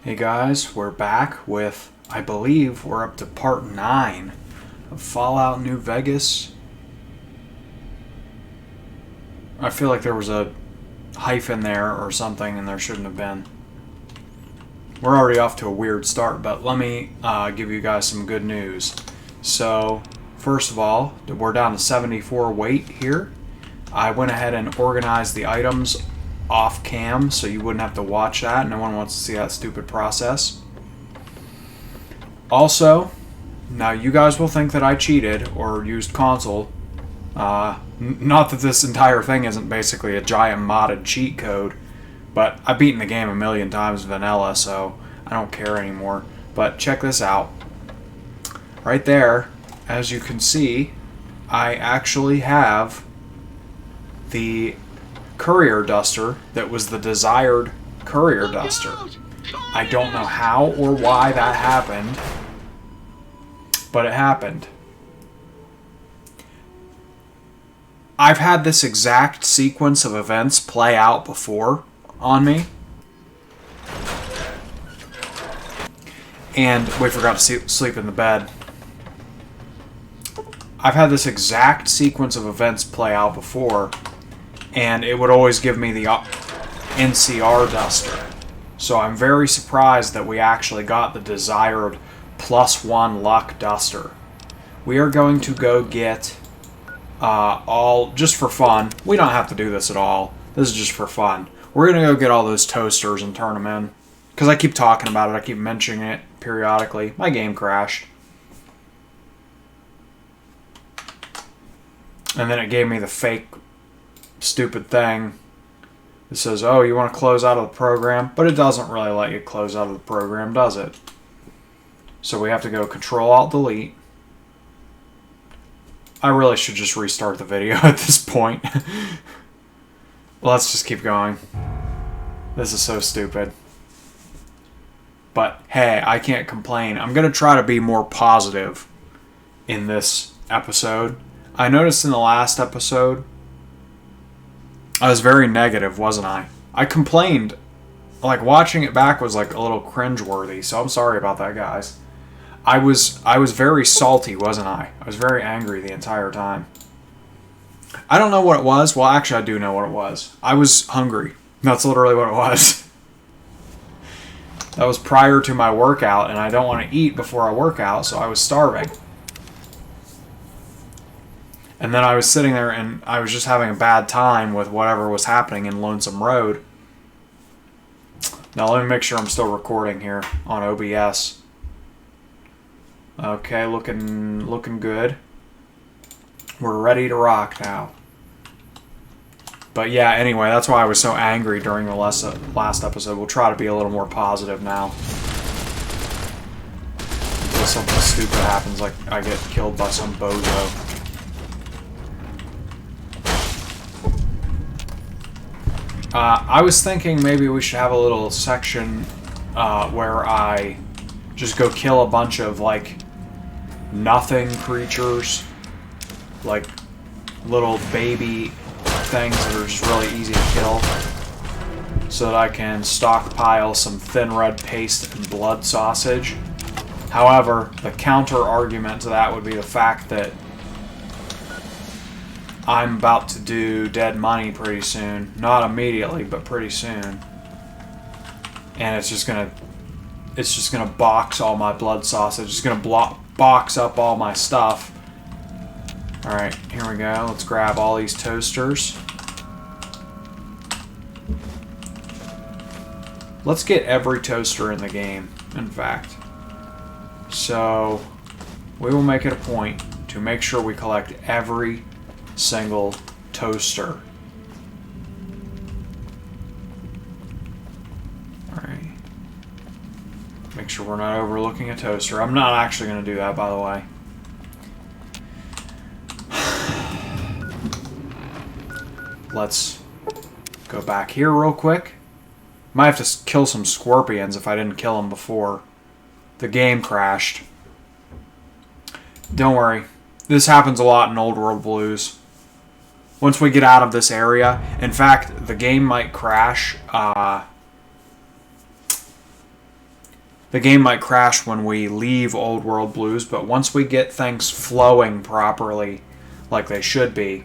Hey guys, we're back with, I believe we're up to part 9 of Fallout New Vegas. I feel like there was a hyphen there or something and there shouldn't have been. We're already off to a weird start, but let me give you guys some good news. So, first of all, we're down to 74 weight here. I went ahead and organized the items off cam so you wouldn't have to watch that. No one wants to see that stupid process. Also, now you guys will think that I cheated or used console. Not that this entire thing isn't basically a giant modded cheat code, but I've beaten the game a million times vanilla, so I don't care anymore. But check this out. Right there, as you can see, I actually have the courier duster that was the desired courier duster. I don't know how or why that happened, but it happened. I've had this exact sequence of events play out before on me. And we forgot to sleep in the bed. I've had this exact sequence of events play out before, and it would always give me the NCR duster. So I'm very surprised that we actually got the desired +1 luck duster. We are going to go get all, just for fun. We don't have to do this at all. This is just for fun. We're going to go get all those toasters and turn them in. Because I keep talking about it. I keep mentioning it periodically. My game crashed. And then it gave me the fake stupid thing. It says, oh, you want to close out of the program? But it doesn't really let you close out of the program, does it? So we have to go Control-Alt-Delete. I really should just restart the video at this point. Let's just keep going. This is so stupid. But hey, I can't complain. I'm going to try to be more positive in this episode. I noticed in the last episode, I was very negative, wasn't I? I complained. Like, watching it back was like a little cringeworthy, so I'm sorry about that, guys. I was very salty, wasn't I? I was very angry the entire time. I don't know what it was. Well, actually, I do know what it was. I was hungry. That's literally what it was. That was prior to my workout, and I don't want to eat before I work out, so I was starving. And then I was sitting there, and I was just having a bad time with whatever was happening in Lonesome Road. Now, let me make sure I'm still recording here on OBS. Okay, looking good. We're ready to rock now. But yeah, anyway, that's why I was so angry during the last episode. We'll try to be a little more positive now. Until something stupid happens, like I get killed by some bozo. I was thinking maybe we should have a little section where I just go kill a bunch of, like, nothing creatures. Like, little baby things that are just really easy to kill. So that I can stockpile some thin red paste and blood sausage. However, the counter argument to that would be the fact that I'm about to do Dead Money pretty soon. Not immediately, but pretty soon. And it's just gonna box all my blood sausage. It's gonna box up all my stuff. Alright, here we go. Let's grab all these toasters. Let's get every toaster in the game, in fact. So, we will make it a point to make sure we collect every single toaster. Alright. Make sure we're not overlooking a toaster. I'm not actually going to do that, by the way. Let's go back here real quick. Might have to kill some scorpions if I didn't kill them before the game crashed. Don't worry. This happens a lot in Old World Blues. Once we get out of this area, in fact, the game might crash The game might crash when we leave Old World Blues, but once we get things flowing properly, like they should be,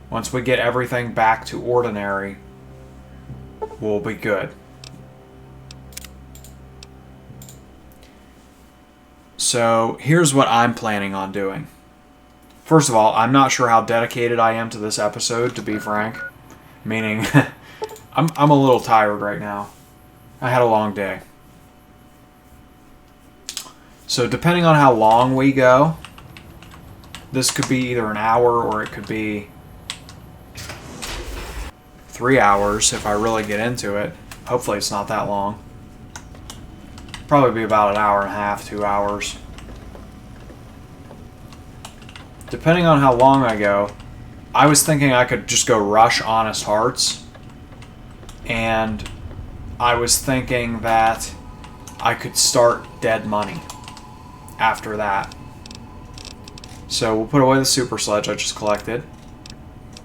once we get everything back to ordinary, we'll be good. So here's what I'm planning on doing. First of all, I'm not sure how dedicated I am to this episode, to be frank. Meaning, I'm a little tired right now. I had a long day. So depending on how long we go, this could be either an hour or it could be 3 hours if I really get into it. Hopefully it's not that long. Probably be about an hour and a half, 2 hours. Depending on how long I go, I was thinking I could just go rush Honest Hearts. And I was thinking that I could start Dead Money after that. So we'll put away the Super Sledge I just collected.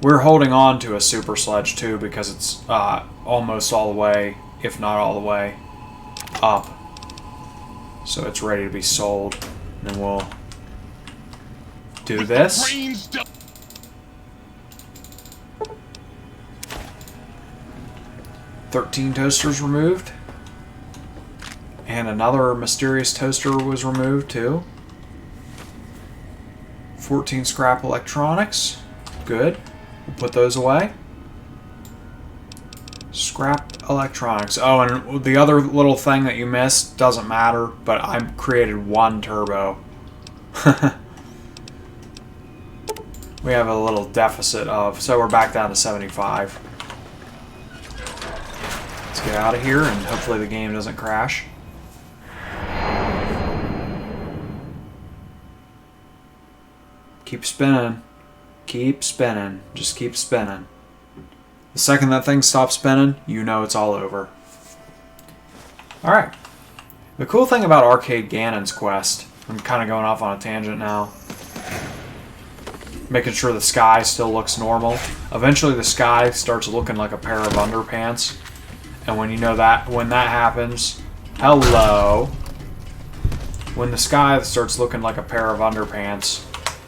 We're holding on to a Super Sledge too because it's almost all the way, if not all the way, up. So it's ready to be sold. And then we'll do this. 13 toasters removed. And another mysterious toaster was removed too. 14 scrap electronics. Good. We'll put those away. Scrap electronics. Oh, and the other little thing that you missed doesn't matter, but I created 1 turbo. We have a little deficit of, so we're back down to 75. Let's get out of here and hopefully the game doesn't crash. Keep spinning. Keep spinning. Just keep spinning. The second that thing stops spinning, you know it's all over. Alright. The cool thing about Arcade Ganon's quest, I'm kind of going off on a tangent now, making sure the sky still looks normal. Eventually the sky starts looking like a pair of underpants. And when when that happens, hello. When the sky starts looking like a pair of underpants,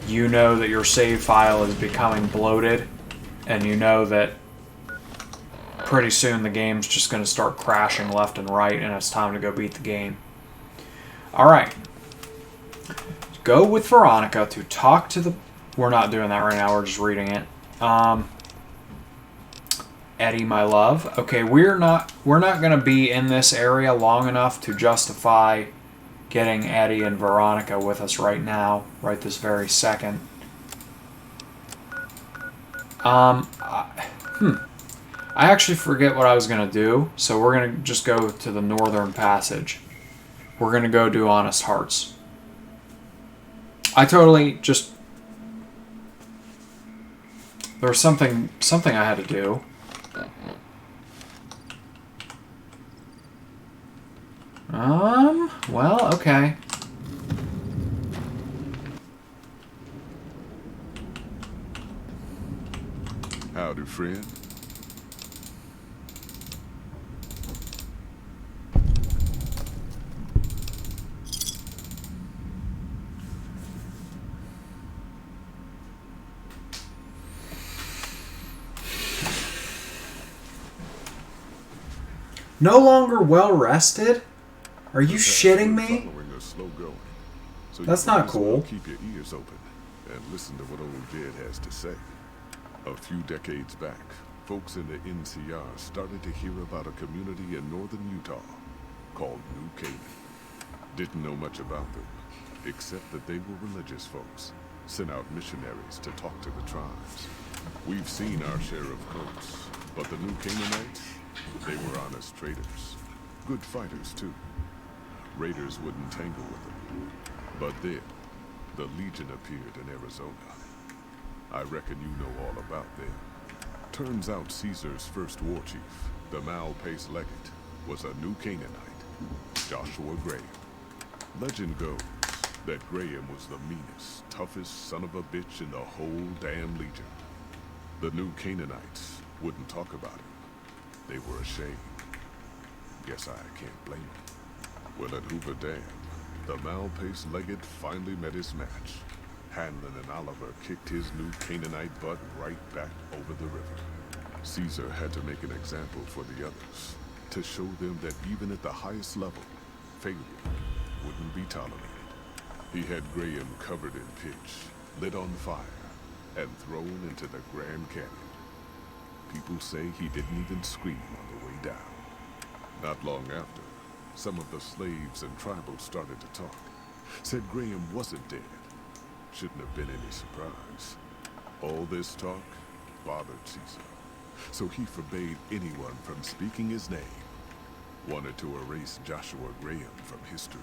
you know that your save file is becoming bloated, and you know that pretty soon the game's just going to start crashing left and right, and it's time to go beat the game. Alright. Go with Veronica to talk to the... We're not doing that right now, we're just reading it. Eddie, my love. Okay, we're not going to be in this area long enough to justify getting Eddie and Veronica with us right now, right this very second. I actually forget what I was going to do, so we're going to just go to the Northern Passage. We're going to go do Honest Hearts. I totally just... There was something I had to do. Well, okay. Howdy, friend. No longer well rested? Are you shitting me? That's not cool. Keep your ears open and listen to what old Jed has to say. A few decades back, folks in the NCR started to hear about a community in northern Utah called New Canaan. Didn't know much about them, except that they were religious folks, sent out missionaries to talk to the tribes. We've seen our share of cults, but the New Canaanites, they were honest traders. Good fighters, too. Raiders wouldn't tangle with them. But then, the Legion appeared in Arizona. I reckon you know all about them. Turns out Caesar's first war chief, the Mal-Pace Legate, was a New Canaanite, Joshua Graham. Legend goes that Graham was the meanest, toughest son of a bitch in the whole damn Legion. The New Canaanites wouldn't talk about him. They were ashamed. Guess I can't blame him. Well, at Hoover Dam, the mal-paced Leggett finally met his match. Hanlon and Oliver kicked his new Canaanite butt right back over the river. Caesar had to make an example for the others, to show them that even at the highest level, failure wouldn't be tolerated. He had Graham covered in pitch, lit on fire, and thrown into the Grand Canyon. People say he didn't even scream on the way down. Not long after, some of the slaves and tribals started to talk. Said Graham wasn't dead. Shouldn't have been any surprise. All this talk bothered Caesar, so he forbade anyone from speaking his name. Wanted to erase Joshua Graham from history.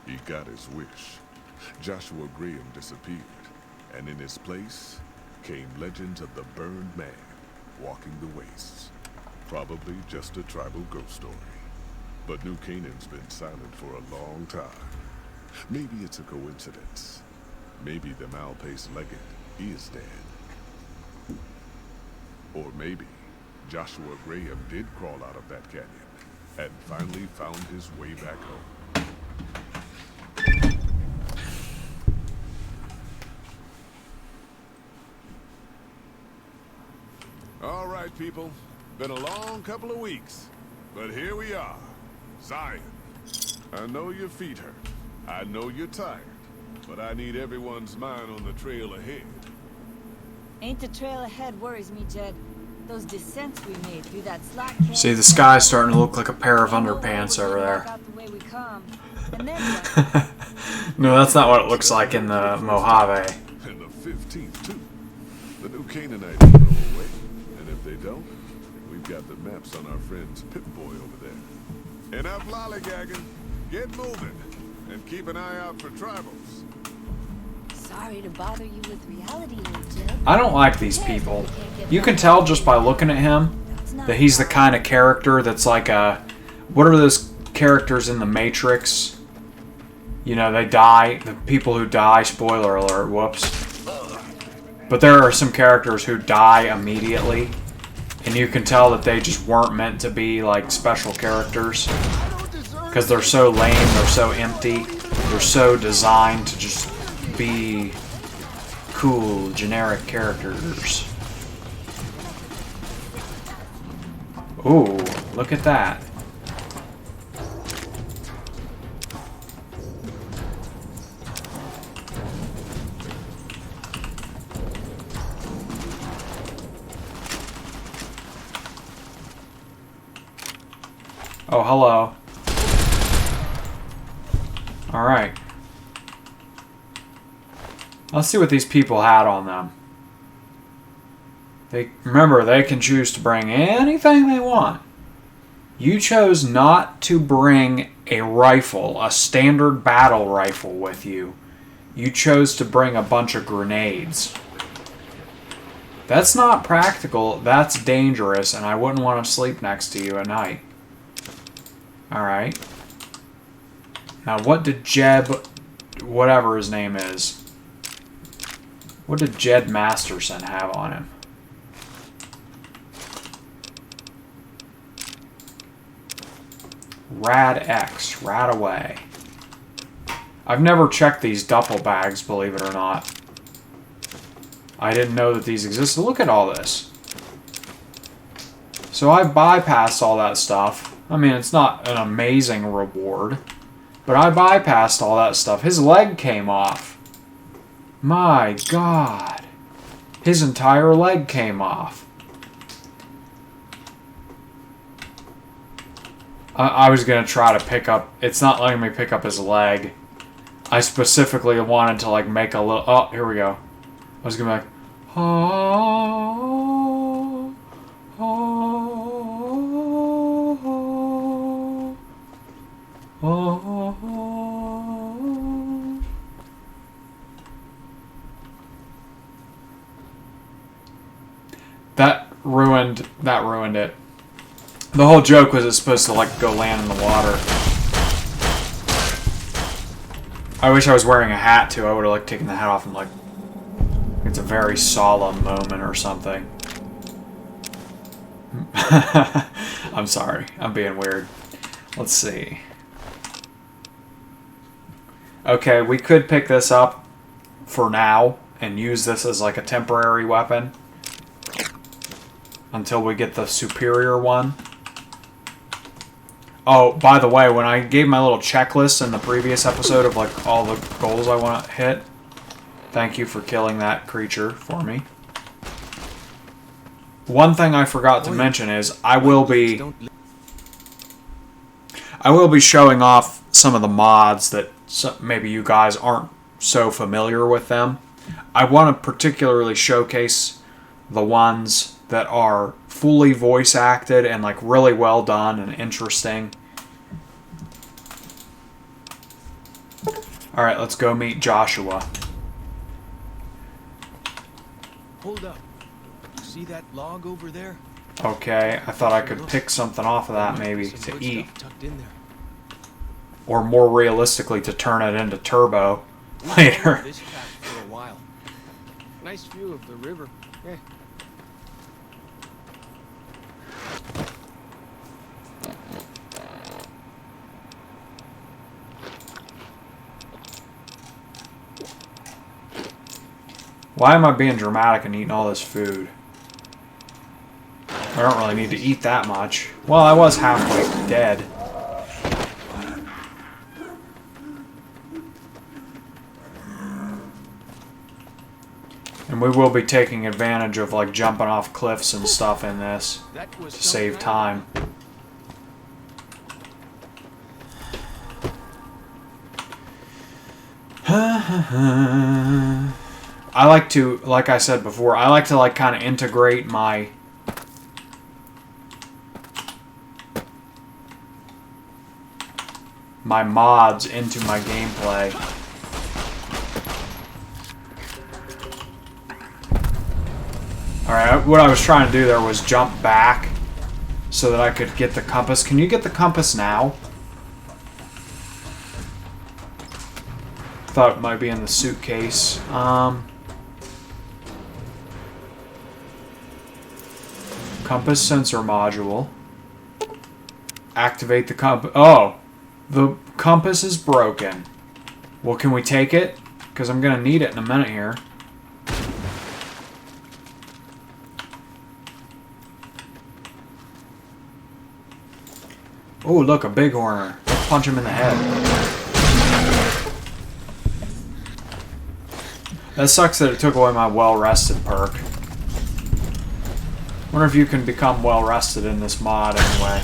He got his wish. Joshua Graham disappeared, and in his place came legends of the burned man walking the wastes. Probably just a tribal ghost story. But New Canaan's been silent for a long time. Maybe it's a coincidence. Maybe the mal-paced Leggett is dead. Or maybe Joshua Graham did crawl out of that canyon and finally found his way back home. All right, people. Been a long couple of weeks, but here we are. Zion. I know your feet hurt. I know you're tired, but I need everyone's mind on the trail ahead. Ain't the trail ahead worries me, Jed. Those descents we made through that slack canyon. See, the sky's starting to look like a pair of underpants over there. No, that's not what it looks like in the Mojave. And the 15th, too. The new Canaanites will go away. And if they don't, we've got the maps on our friend's Pip-Boy over there. Enough lollygagging. Get moving. And keep an eye out for tribals. Sorry to bother you with reality, Jed. I don't like these people. You can tell just by looking at him that he's the kind of character that's like a... What are those characters in The Matrix? You know, they die. The people who die, spoiler alert, whoops. But there are some characters who die immediately. And you can tell that they just weren't meant to be like special characters. Because they're so lame, they're so empty. They're so designed to just be cool, generic characters. Ooh, look at that. Oh, hello. Alright. Let's see what these people had on them. Remember, they can choose to bring anything they want. You chose not to bring a rifle, a standard battle rifle with you. You chose to bring a bunch of grenades. That's not practical, that's dangerous, and I wouldn't want to sleep next to you at night. Alright. Now, what did Jeb, whatever his name is, what did Jed Masterson have on him? Rad X, rad away. I've never checked these duffel bags, believe it or not. I didn't know that these existed. Look at all this. So I bypassed all that stuff. I mean, it's not an amazing reward, but I bypassed all that stuff. His leg came off. My God. His entire leg came off. I was going to try to pick up... It's not letting me pick up his leg. I specifically wanted to, like, make a little... Oh, here we go. I was going to be like... Oh, oh, oh, oh. That ruined it. The whole joke was it's supposed to like go land in the water. I wish I was wearing a hat too. I would have like taken the hat off and like it's a very solemn moment or something. I'm sorry. I'm being weird. Let's see. Okay, we could pick this up for now and use this as like a temporary weapon until we get the superior one. Oh, by the way, when I gave my little checklist in the previous episode of like all the goals I want to hit, thank you for killing that creature for me. One thing I forgot to mention is I will be showing off some of the mods that maybe you guys aren't so familiar with them. I want to particularly showcase the ones that are fully voice acted and like really well done and interesting. Alright, let's go meet Joshua. Hold up. See that log over there? Okay, I thought I could pick something off of that maybe to eat. Tucked in there. Or more realistically to turn it into turbo later. This path for a while. Nice view of the river. Eh. Why am I being dramatic and eating all this food? I don't really need to eat that much. Well, I was halfway dead. And we will be taking advantage of like jumping off cliffs and stuff in this to save time. I like to, like I said before, I like to like kind of integrate my mods into my gameplay. Alright, what I was trying to do there was jump back so that I could get the compass. Can you get the compass now? Thought it might be in the suitcase. Compass sensor module. Activate the compass. Oh! The compass is broken. Well, can we take it? Because I'm going to need it in a minute here. Oh, look, a bighorner. Let's punch him in the head. That sucks that it took away my well-rested perk. Wonder if you can become well-rested in this mod anyway.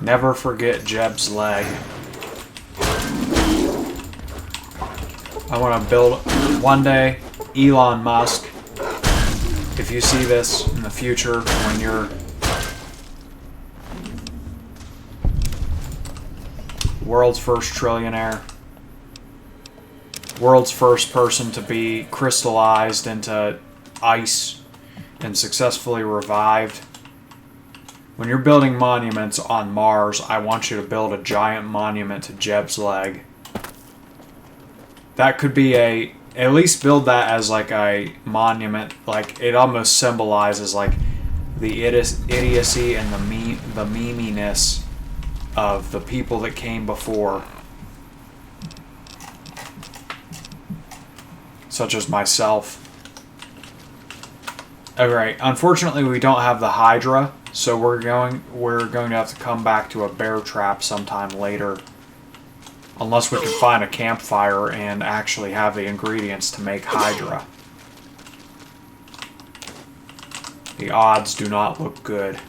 Never forget Jeb's leg. I want to build one day, Elon Musk, if you see this in the future when you're world's first trillionaire, world's first person to be crystallized into ice and successfully revived. When you're building monuments on Mars, I want you to build a giant monument to Jeb's leg. That could be at least build that as like a monument. Like, it almost symbolizes like the idiocy and the meminess of the people that came before. Such as myself. Alright, unfortunately we don't have the Hydra. So we're going to have to come back to a bear trap sometime later. Unless we can find a campfire and actually have the ingredients to make Hydra. The odds do not look good.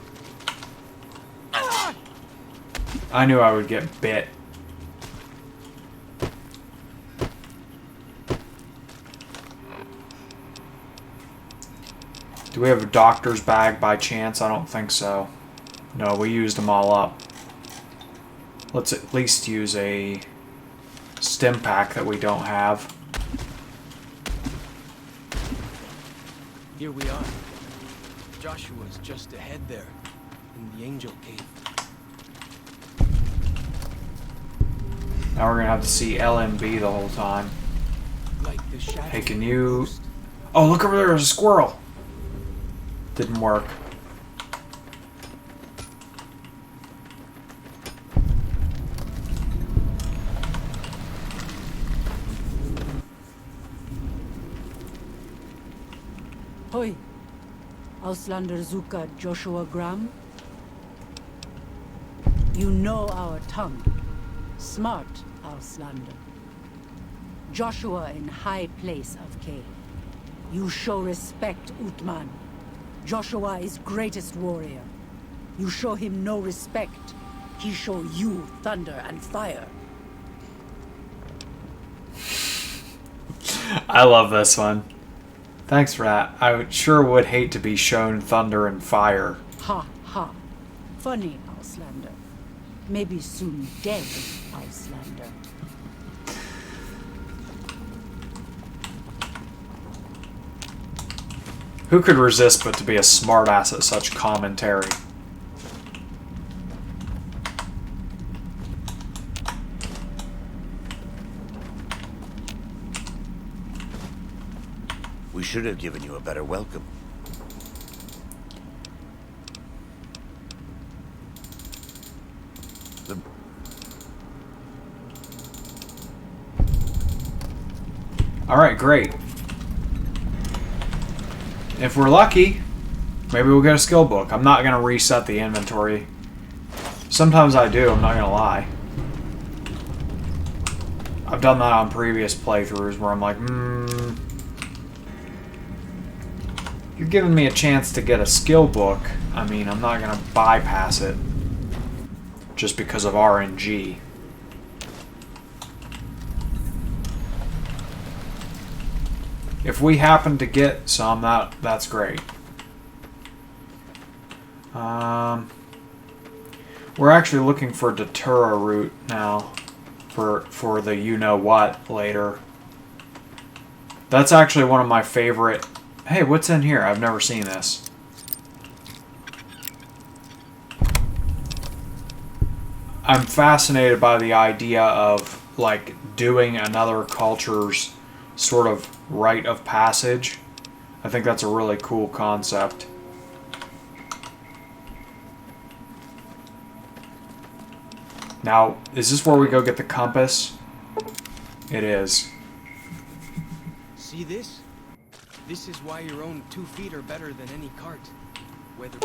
I knew I would get bit. Do we have a doctor's bag by chance? I don't think so. No, we used them all up. Let's at least use a stim pack that we don't have. Here we are. Joshua's just ahead there, in the Angel Cave. Now we're gonna have to see LMB the whole time. Like the shadow. Hey, can you... Oh, look over there, there's a squirrel! Didn't work. Hoi, Auslander Zuka Joshua Graham. You know our tongue. Smart, Auslander. Joshua in high place of K. You show respect, Utman. Joshua is greatest warrior. You show him no respect. He show you thunder and fire. I love this one. Thanks for that. I sure would hate to be shown thunder and fire. Ha ha. Funny, Auslander. Maybe soon dead, Auslander. Who could resist but to be a smartass at such commentary? We should have given you a better welcome. Alright, great. If we're lucky, maybe we'll get a skill book. I'm not going to reset the inventory. Sometimes I do, I'm not going to lie. I've done that on previous playthroughs where I'm like, you're giving me a chance to get a skill book. I mean, I'm not going to bypass it just because of RNG. If we happen to get some, that's great. We're actually looking for Datura root now for the you-know-what later. That's actually one of my favorite... Hey, what's in here? I've never seen this. I'm fascinated by the idea of, like, doing another culture's sort of rite of passage. I think that's a really cool concept. Now, is this where we go get the compass? It is. See this? This is why your own 2 feet are better than any cart. Whether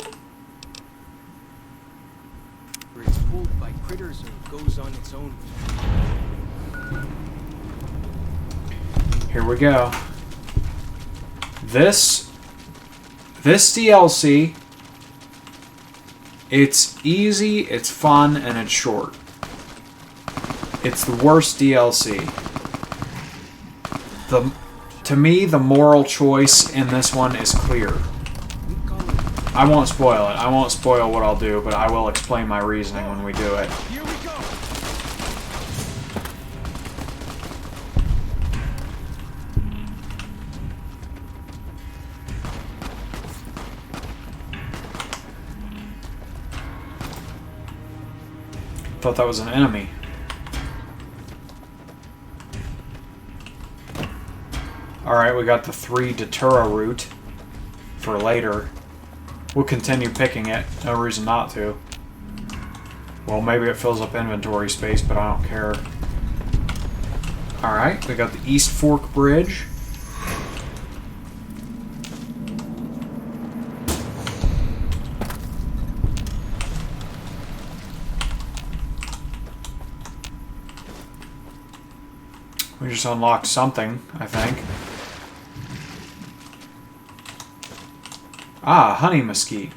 it's pulled by critters or goes on its own. Here we go. This DLC, it's easy, it's fun, and it's short. It's the worst DLC. To me, the moral choice in this one is clear. I won't spoil it. I won't spoil what I'll do, but I will explain my reasoning when we do it. Here we go. Thought that was an enemy. Alright, we got the 3 Datura root for later. We'll continue picking it. No reason not to. Well, maybe it fills up inventory space, but I don't care. Alright, we got the East Fork Bridge. We just unlocked something, I think. Ah, honey mesquite.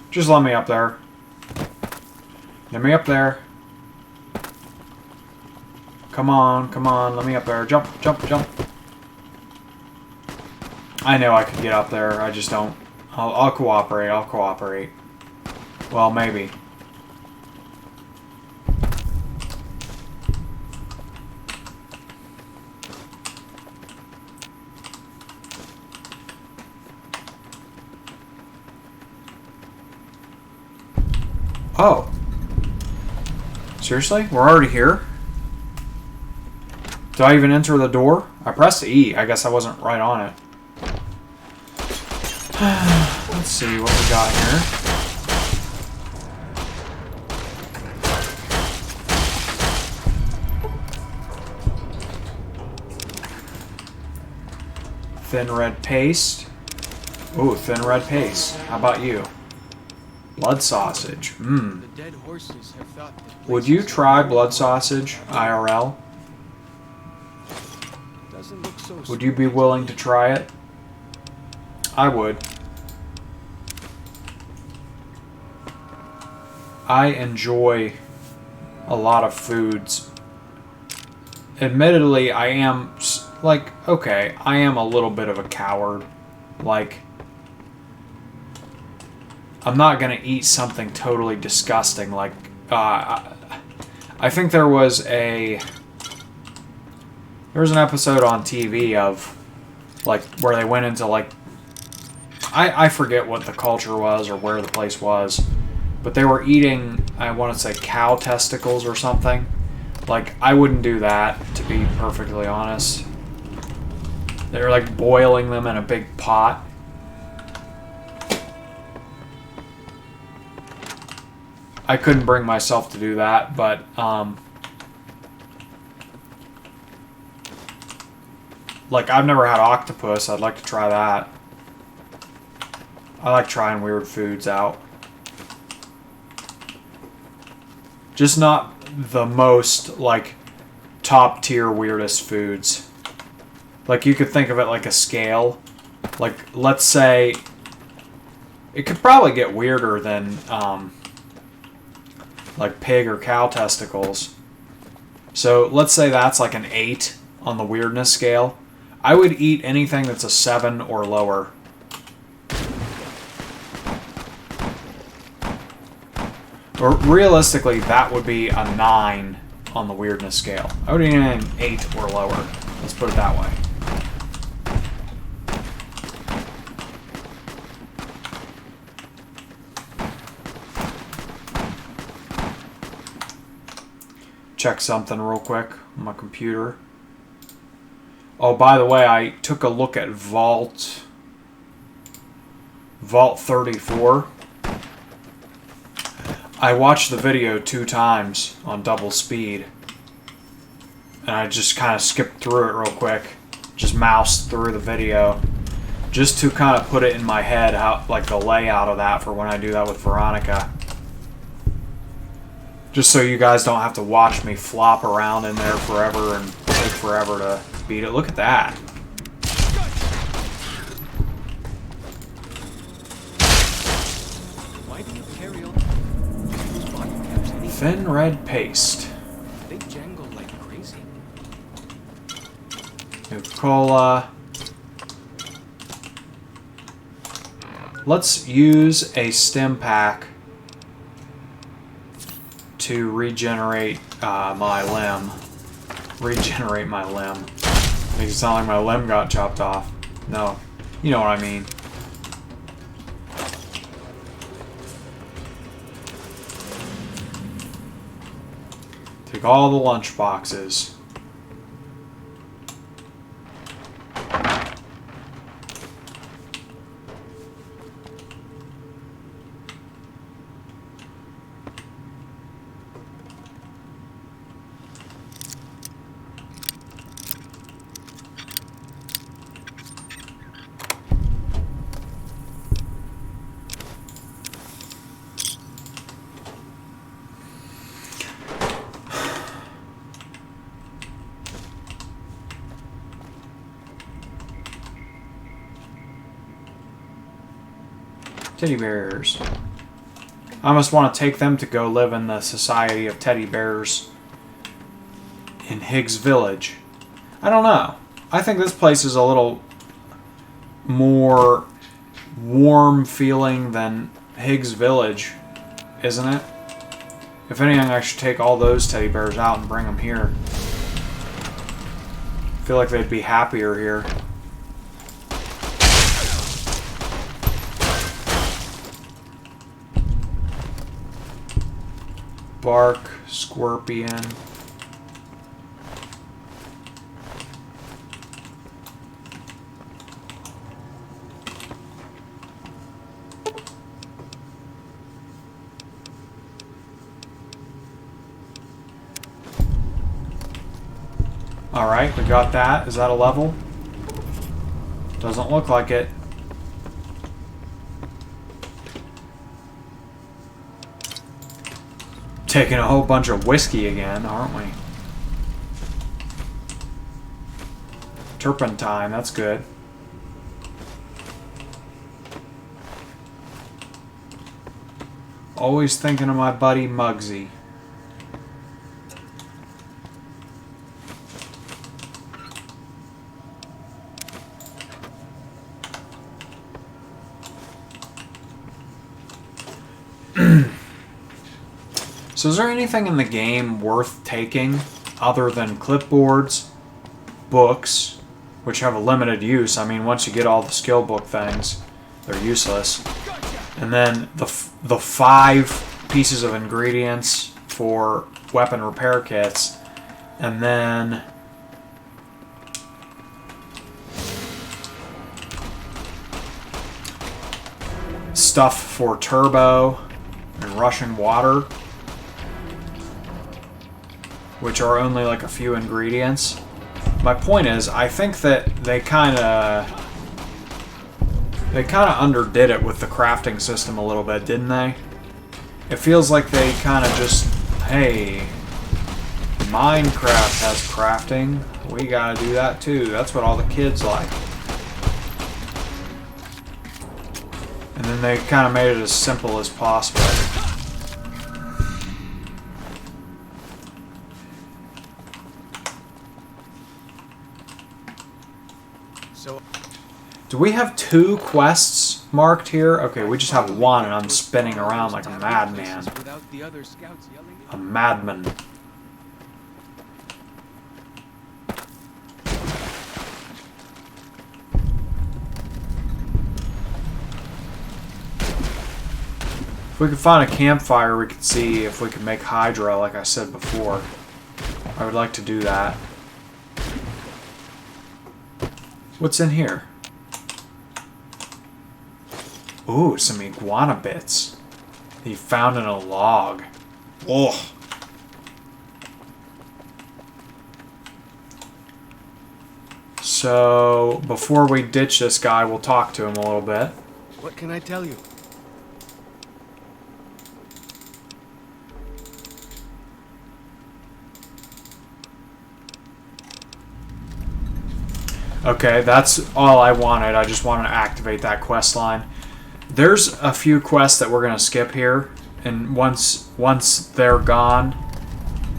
Just let me up there. Let me up there. Come on, come on, let me up there. Jump, jump, jump. I know I could get up there, I just don't. I'll cooperate, I'll cooperate. Well, maybe. Oh. Seriously? We're already here? Did I even enter the door? I pressed E. I guess I wasn't right on it. Let's see what we got here. Thin red paste. Ooh, thin red paste. How about you? Blood sausage. Mmm. The dead horses have thought that Would you try blood sausage, IRL? doesn't look so Would you be willing to try it? I would. I enjoy a lot of foods. Admittedly, I am, like, okay, I am a little bit of a coward. Like, I'm not going to eat something totally disgusting. Like, I think there was an episode on TV of, like, where they went into, like, I forget what the culture was or where the place was, but they were eating, I want to say, cow testicles or something. Like, I wouldn't do that, to be perfectly honest. They were, like, boiling them in a big pot. I couldn't bring myself to do that, but, like, I've never had octopus. I'd like to try that. I like trying weird foods out. Just not the most, like, top tier weirdest foods. Like, you could think of it like a scale. Like, let's say it could probably get weirder than like pig or cow testicles. So let's say that's like an 8 on the weirdness scale. I would eat anything that's a 7 or lower. Or realistically, that would be a 9 on the weirdness scale. I would eat an 8 or lower. Let's put it that way. Check something real quick on my computer. Oh, by the way, I took a look at Vault 34. I watched the video 2 times on double speed. And I just kind of skipped through it real quick. Just moused through the video. Just to kind of put it in my head, how, like the layout of that for when I do that with Veronica. Just so you guys don't have to watch me flop around in there forever and take forever to beat it. Look at that. Why do you carry on those body caps anyway? Thin red paste. They jangle like crazy. Nuka-Cola. Let's use a stim pack to regenerate my limb. Regenerate my limb. Makes it sound like my limb got chopped off. No. You know what I mean. Take all the lunch boxes. Teddy bears. I must want to take them to go live in the Society of Teddy Bears in Higgs Village. I don't know. I think this place is a little more warm feeling than Higgs Village, isn't it? If anything, I should take all those teddy bears out and bring them here. I feel like they'd be happier here. bark, scorpion. Alright, we got that. Is that a level? Doesn't look like it. Taking a whole bunch of whiskey again, aren't we? Turpentine, that's good. Always thinking of my buddy Muggsy. So is there anything in the game worth taking other than clipboards, books, which have a limited use? I mean, once you get all the skill book things, they're useless. And then the 5 pieces of ingredients for weapon repair kits. And then stuff for turbo and Russian water, which are only like a few ingredients. My point is, I think that they kind of underdid it with the crafting system a little bit, didn't they? It feels like they kind of just, hey, Minecraft has crafting, we gotta do that too. That's what all the kids like. And then they kind of made it as simple as possible. Do we have 2 quests marked here? Okay, we just have 1 and I'm spinning around like a madman. A madman. If we could find a campfire, we could see if we could make Hydra, like I said before. I would like to do that. What's in here? Ooh, some iguana bits. He found in a log. Ugh. So, before we ditch this guy, we'll talk to him a little bit. What can I tell you? Okay, that's all I wanted. I just wanted to activate that quest line. There's a few quests that we're going to skip here, and once they're gone,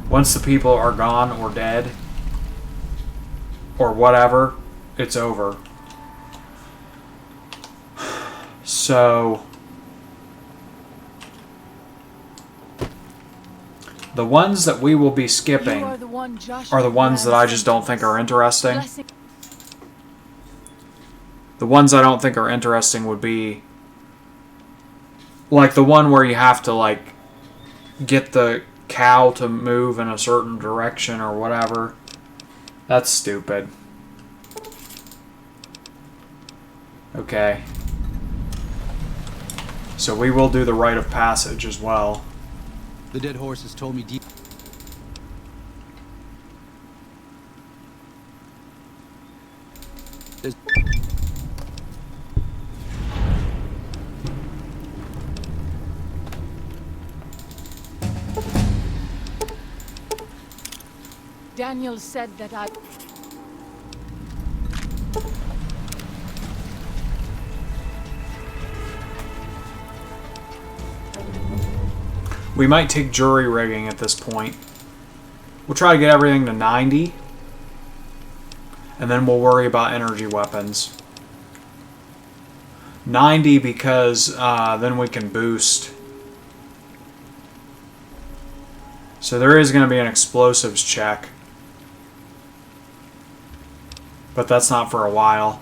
once the people are gone or dead, or whatever, it's over. So, the ones that we will be skipping are the ones that I just don't think are interesting. The ones I don't think are interesting would be like the one where you have to like get the cow to move in a certain direction or whatever. That's stupid. Okay. So we will do the rite of passage as well. The dead horse has told me deep. Daniel said that I... We might take jury rigging at this point. We'll try to get everything to 90. And then we'll worry about energy weapons. 90 because then we can boost. So there is going to be an explosives check. But that's not for a while.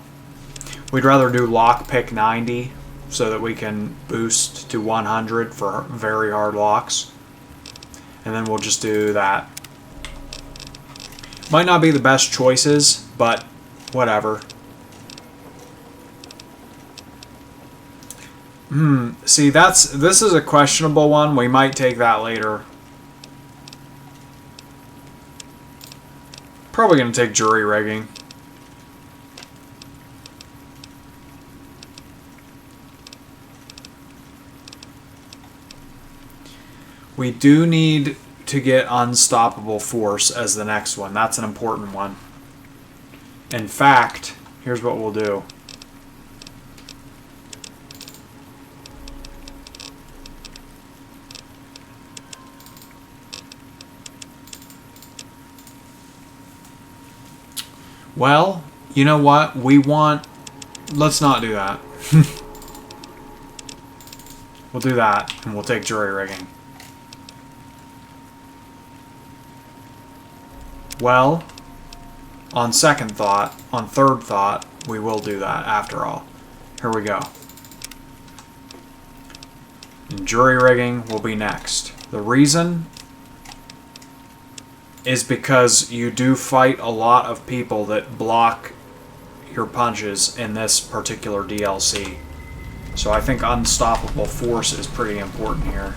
We'd rather do lockpick 90 so that we can boost to 100 for very hard locks. And then we'll just do that. Might not be the best choices, but whatever. See, this is a questionable one. We might take that later. Probably going to take jury rigging. We do need to get Unstoppable Force as the next one. That's an important one. In fact, here's what we'll do. Well, you know what? Let's not do that. We'll do that, and we'll take jury rigging. Well, on third thought, we will do that after all. Here we go. And jury rigging will be next. The reason is because you do fight a lot of people that block your punches in this particular DLC. So I think Unstoppable Force is pretty important here.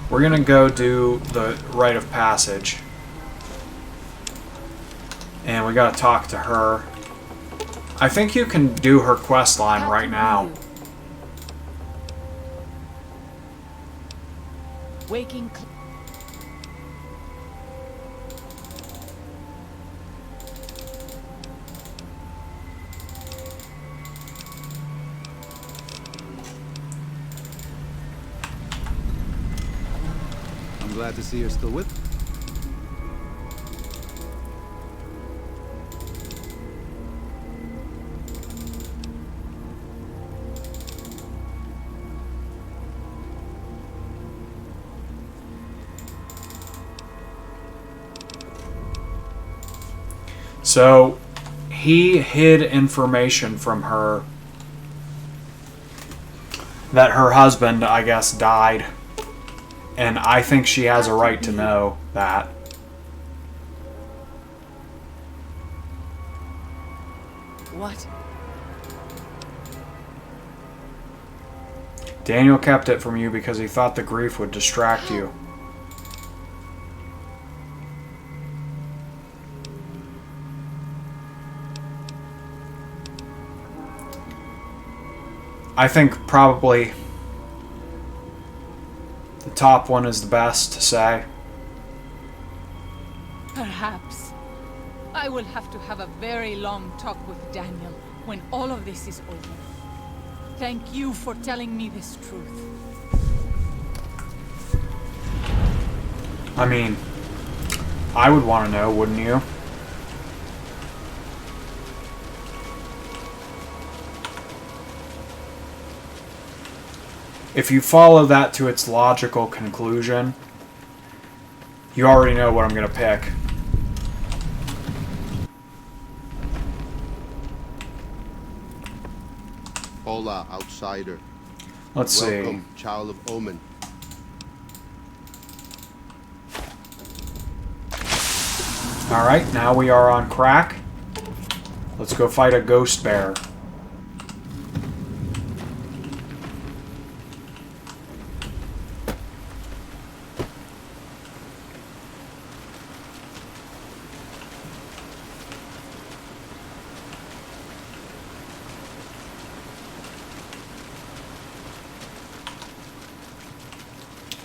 We're going to go do the Rite of Passage. And we got to talk to her. I think you can do her quest line right now. Waking. I'm glad to see you're still with me. So, he hid information from her that her husband, I guess, died. And I think she has a right to know that. What? Daniel kept it from you because he thought the grief would distract you. I think probably the top one is the best to say. Perhaps. I will have to have a very long talk with Daniel when all of this is over. Thank you for telling me this truth. I mean, I would want to know, wouldn't you? If you follow that to its logical conclusion, you already know what I'm going to pick. Hola, outsider. Let's Welcome, child of Omen. see. Alright, now we are on crack. Let's go fight a ghost bear.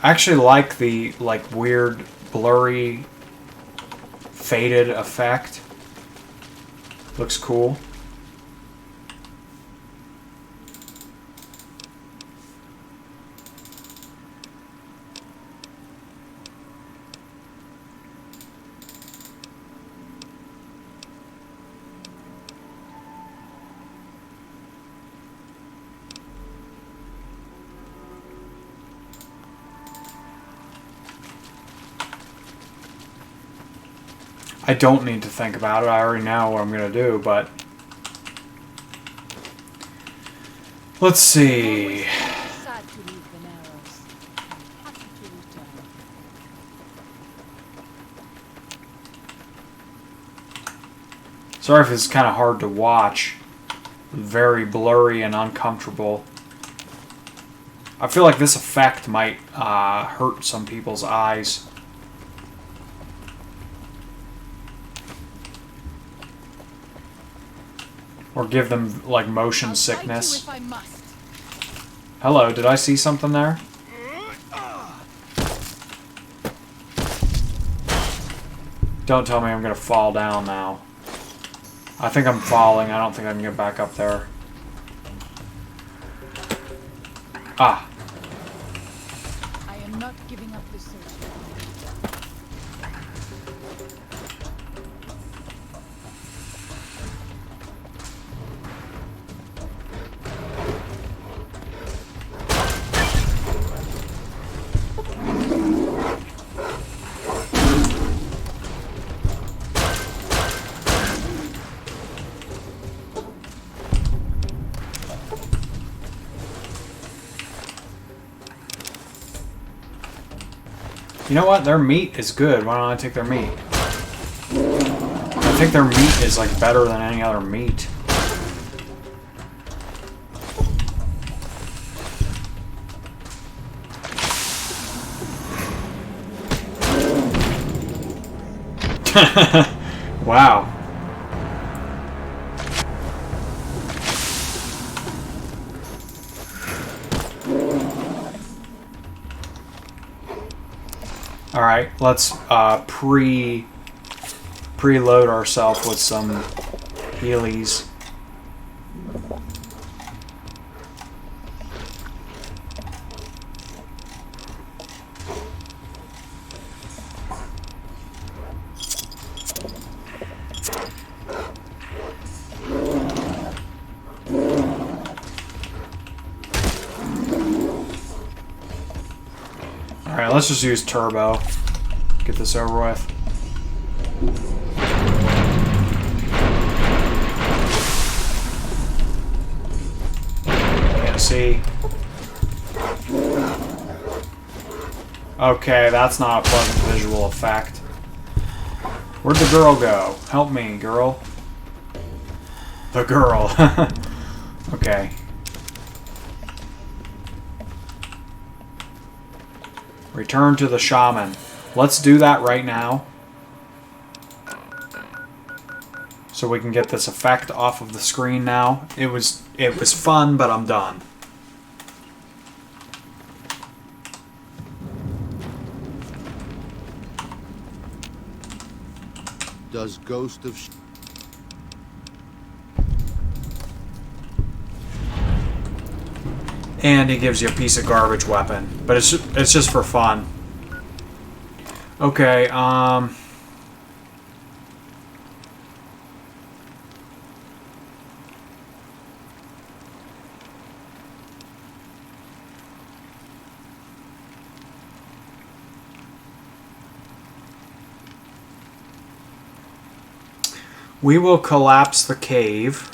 I actually like the weird blurry faded effect. Looks cool. I don't need to think about it. I already know what I'm going to do, but... Let's see. Sad to leave the Narrows. I'm happy to return. Sorry if it's kind of hard to watch. Very blurry and uncomfortable. I feel like this effect might hurt some people's eyes. Or give them, like, motion sickness. If I must. Hello, did I see something there? Don't tell me I'm gonna fall down now. I think I'm falling. I don't think I can get back up there. Ah. I am not giving up this search. You know what? Their meat is good. Why don't I take their meat? I think their meat is, like, better than any other meat. Wow. Alright, let's preload ourselves with some healies. Alright, let's just use turbo. Get this over with. Can't see. Okay, that's not a pleasant visual effect. Where'd the girl go? Help me, girl. The girl. Okay. Return to the shaman. Let's do that right now. So we can get this effect off of the screen now. It was fun, but I'm done. Does Ghost of... And he gives you a piece of garbage weapon. But it's just for fun. Okay, we will collapse the cave.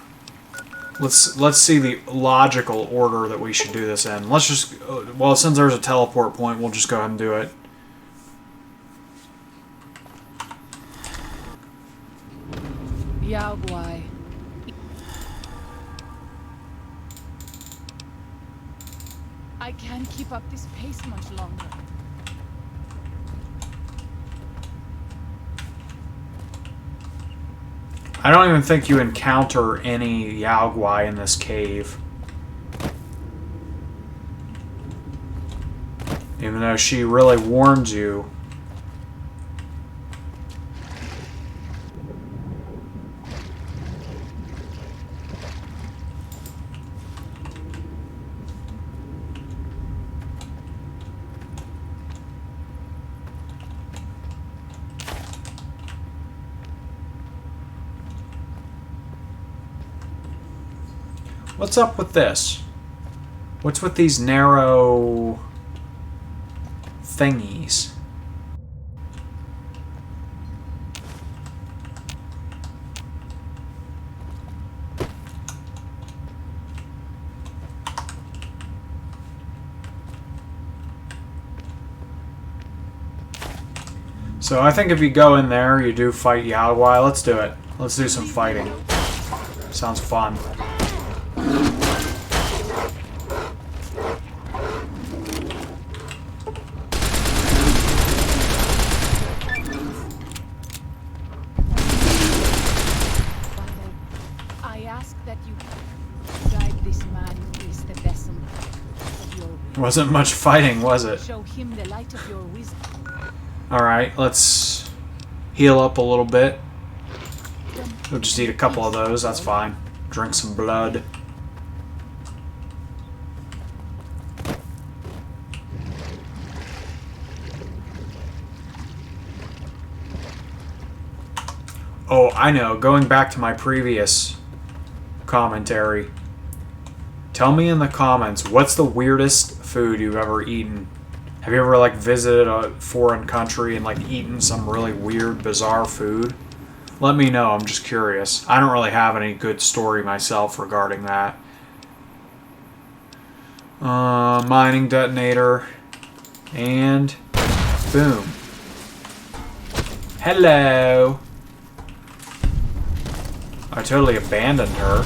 Let's see the logical order that we should do this in. Let's just, well, since there's a teleport point, we'll just go ahead and do it. Yaogwai. I can't keep up this pace much longer. I don't even think you encounter any Yaogwai in this cave. Even though she really warns you. What's up with this? What's with these narrow thingies? So I think if you go in there, you do fight Yaogwai. Let's do it. Let's do some fighting. Sounds fun. I ask that you guide this man is the vessel of your will. Wasn't much fighting, was it? Show him the light of your wisdom. Alright, let's heal up a little bit. We'll just eat a couple of those, that's fine. Drink some blood. Oh, I know. Going back to my previous commentary. Tell me in the comments, what's the weirdest food you've ever eaten? Have you ever, like, visited a foreign country and, like, eaten some really weird, bizarre food? Let me know. I'm just curious. I don't really have any good story myself regarding that. Mining detonator. And boom. Hello. I totally abandoned her.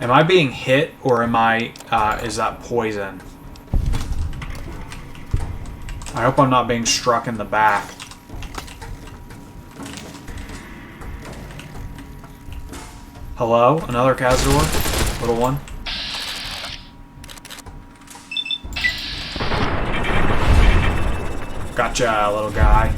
Am I being hit, or am I, is that poison? I hope I'm not being struck in the back. Hello? Another Cazador? Little one? Gotcha, little guy.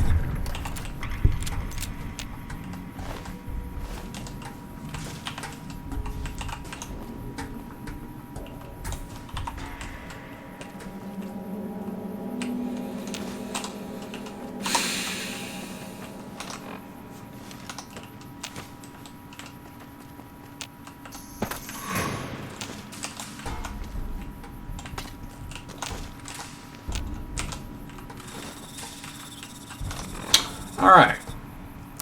Alright.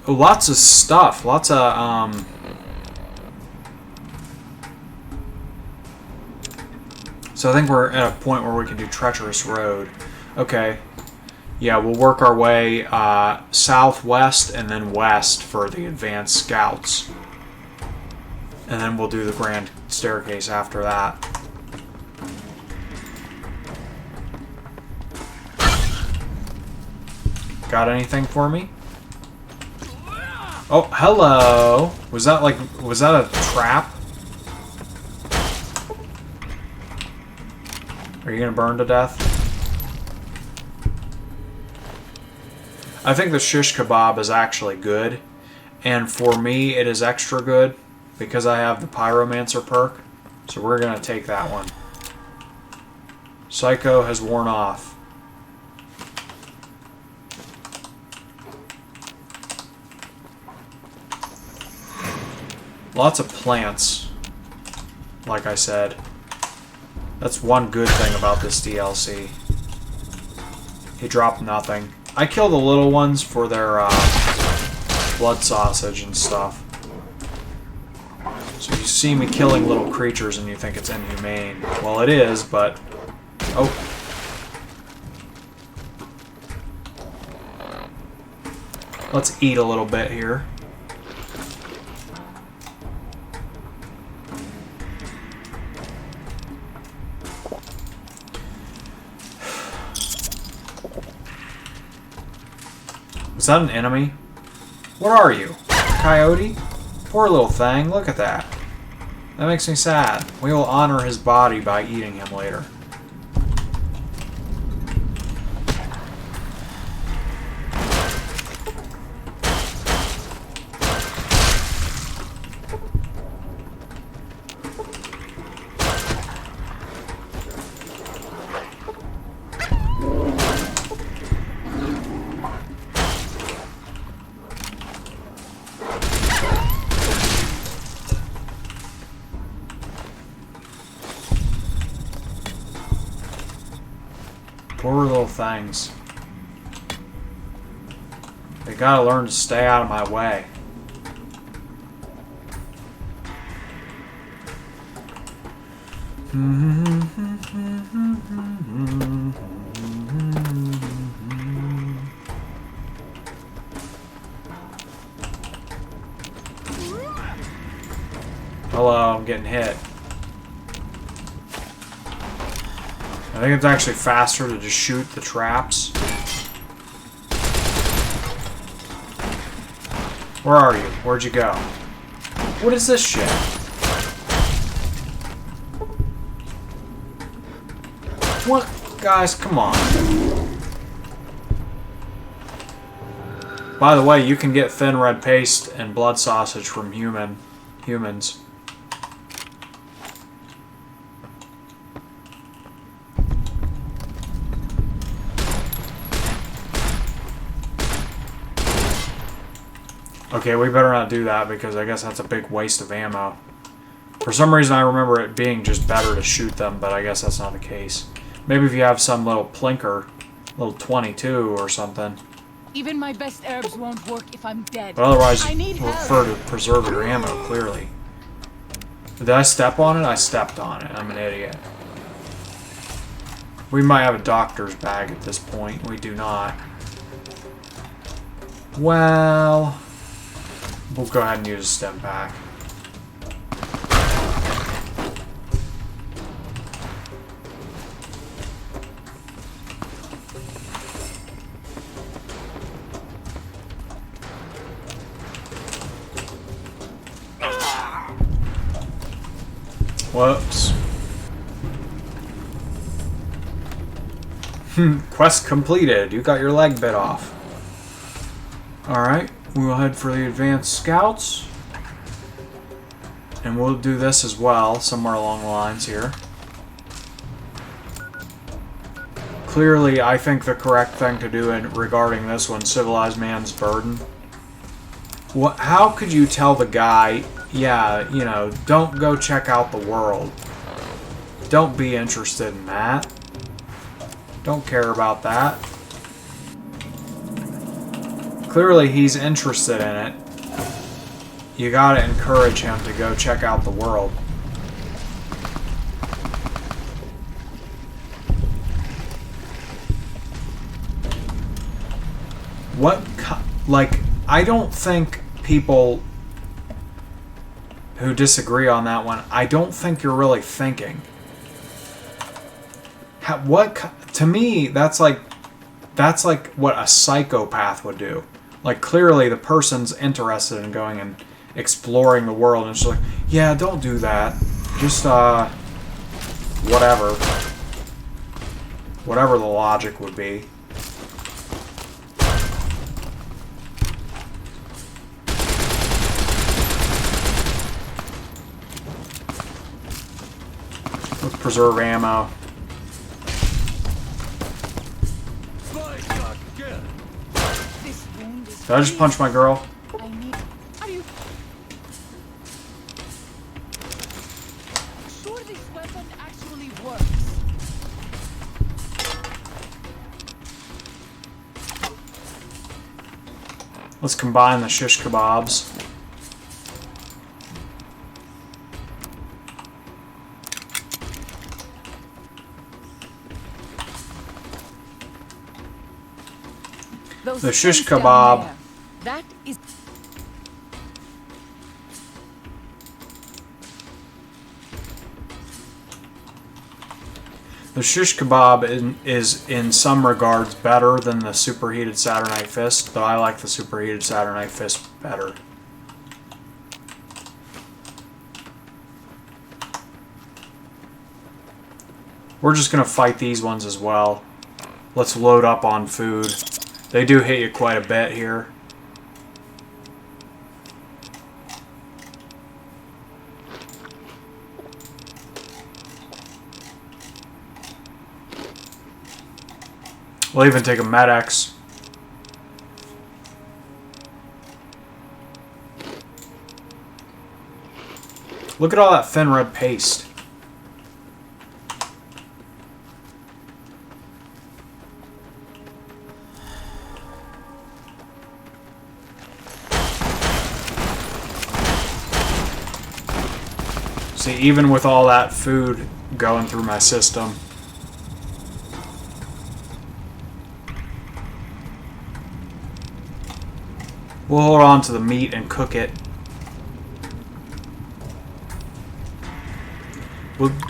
Lots of stuff. Lots of, So I think we're at a point where we can do Treacherous Road. Okay. Yeah, we'll work our way southwest and then west for the advanced scouts. And then we'll do the Grand Staircase after that. Got anything for me? Oh, hello. Was that a trap? Are you gonna burn to death? I think the shish kebab is actually good. And for me, it is extra good because I have the Pyromancer perk. So we're gonna take that one. Psycho has worn off. Lots of plants, like I said. That's one good thing about this DLC. He dropped nothing. I kill the little ones for their blood sausage and stuff. So you see me killing little creatures and you think it's inhumane. Well, it is, but... Oh. Let's eat a little bit here. Is that an enemy? What are you? Coyote? Poor little thing, look at that. That makes me sad. We will honor his body by eating him later. Poor little things. They gotta learn to stay out of my way. Hello, I'm getting hit. I think it's actually faster to just shoot the traps. Where are you? Where'd you go? What is this shit? What? Guys, come on. By the way, you can get thin red paste and blood sausage from humans. Okay, we better not do that because I guess that's a big waste of ammo. For some reason I remember it being just better to shoot them, but I guess that's not the case. Maybe if you have some little plinker, little 22 or something. Even my best herbs won't work if I'm dead. But otherwise I you need prefer help. to preserve your ammo, clearly. Did I step on it? I stepped on it. I'm an idiot. We might have a doctor's bag at this point. We do not. Well... we'll go ahead and use a stem pack. Whoops. Quest completed. You got your leg bit off. Alright. We'll head for the advanced scouts. And we'll do this as well, somewhere along the lines here. Clearly, I think the correct thing to do regarding this one, civilized man's burden. What? How could you tell the guy, yeah, you know, don't go check out the world. Don't be interested in that. Don't care about that. Clearly, he's interested in it. You gotta encourage him to go check out the world. Like, I don't think people who disagree on that one, I don't think you're really thinking. To me, that's like what a psychopath would do. Like, clearly the person's interested in going and exploring the world, and it's like, yeah, don't do that. Just, whatever. Whatever the logic would be. Let's preserve ammo. Did I just punch my girl? I need... Are you... sure this weapon actually works? Let's combine the shish kebabs. The shish kebab. That is... The shish kebab is in some regards better than the superheated Saturnite fist, but I like the superheated Saturnite fist better. We're just gonna fight these ones as well. Let's load up on food. They do hit you quite a bit here. We'll even take a Med-X. Look at all that thin red paste. See, even with all that food going through my system. We'll hold on to the meat and cook it.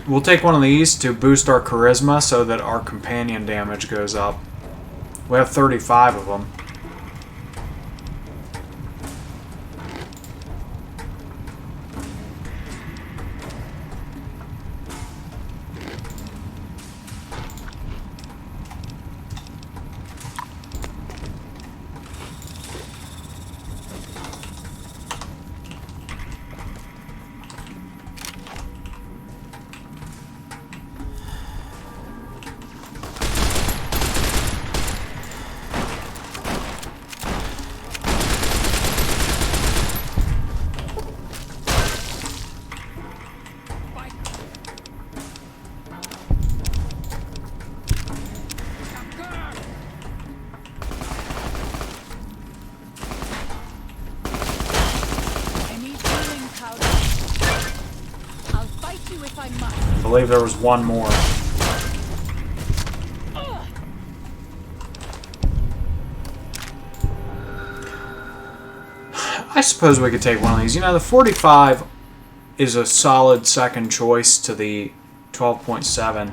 We'll take one of these to boost our charisma so that our companion damage goes up. We have 35 of them. I believe there was one more. I suppose we could take one of these. You know, the 45 is a solid second choice to the 12.7.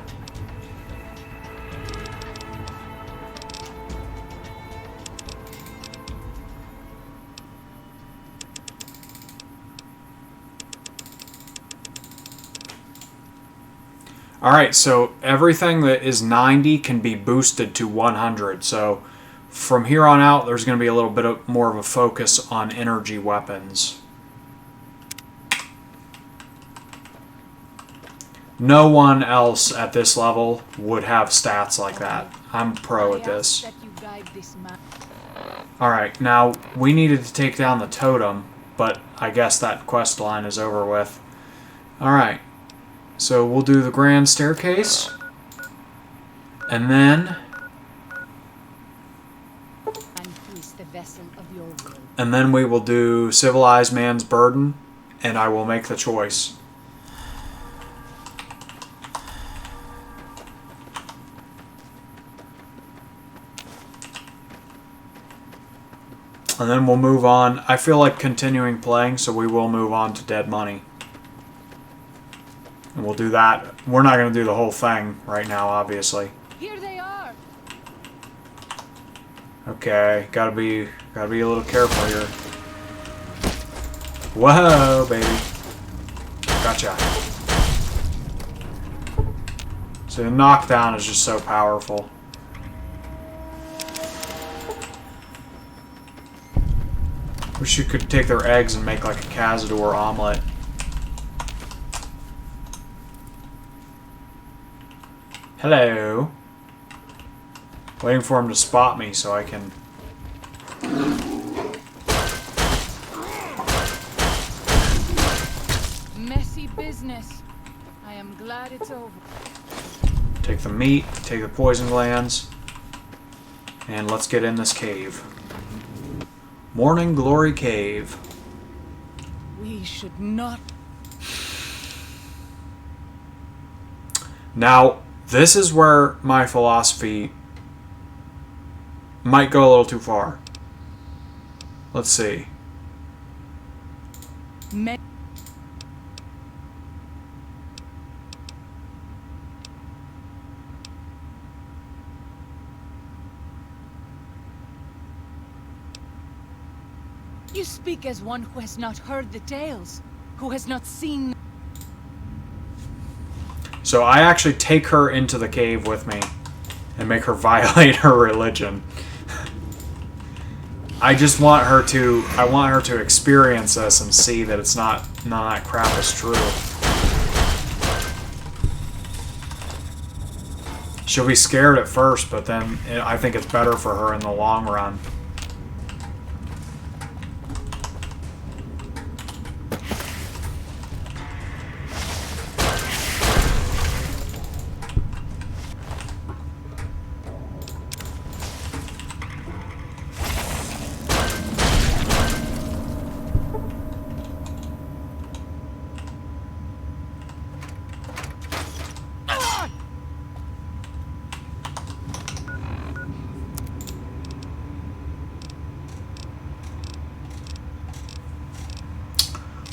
Alright, so everything that is 90 can be boosted to 100. So from here on out, there's going to be a little bit more of a focus on energy weapons. No one else at this level would have stats like that. I'm pro at this. Alright, now we needed to take down the totem, but I guess that quest line is over with. Alright. So we'll do the grand staircase, and then we will do civilized man's burden, and I will make the choice. And then we'll move on. I feel like continuing playing, so we will move on to Dead Money. And we'll do that. We're not going to do the whole thing right now, obviously. Here they are. Okay, gotta be a little careful here. Whoa, baby! Gotcha. So the knockdown is just so powerful. Wish you could take their eggs and make like a Cazador omelet. Hello. Waiting for him to spot me so I can... Messy business. I am glad it's over. Take the meat, take the poison glands, and let's get in this cave. Morning Glory Cave. We should not... Now, this is where my philosophy might go a little too far. Let's see. You speak as one who has not heard the tales, who has not seen... So I actually take her into the cave with me and make her violate her religion. I just want her to experience this and see that it's none of that crap is true. She'll be scared at first, but then I think it's better for her in the long run.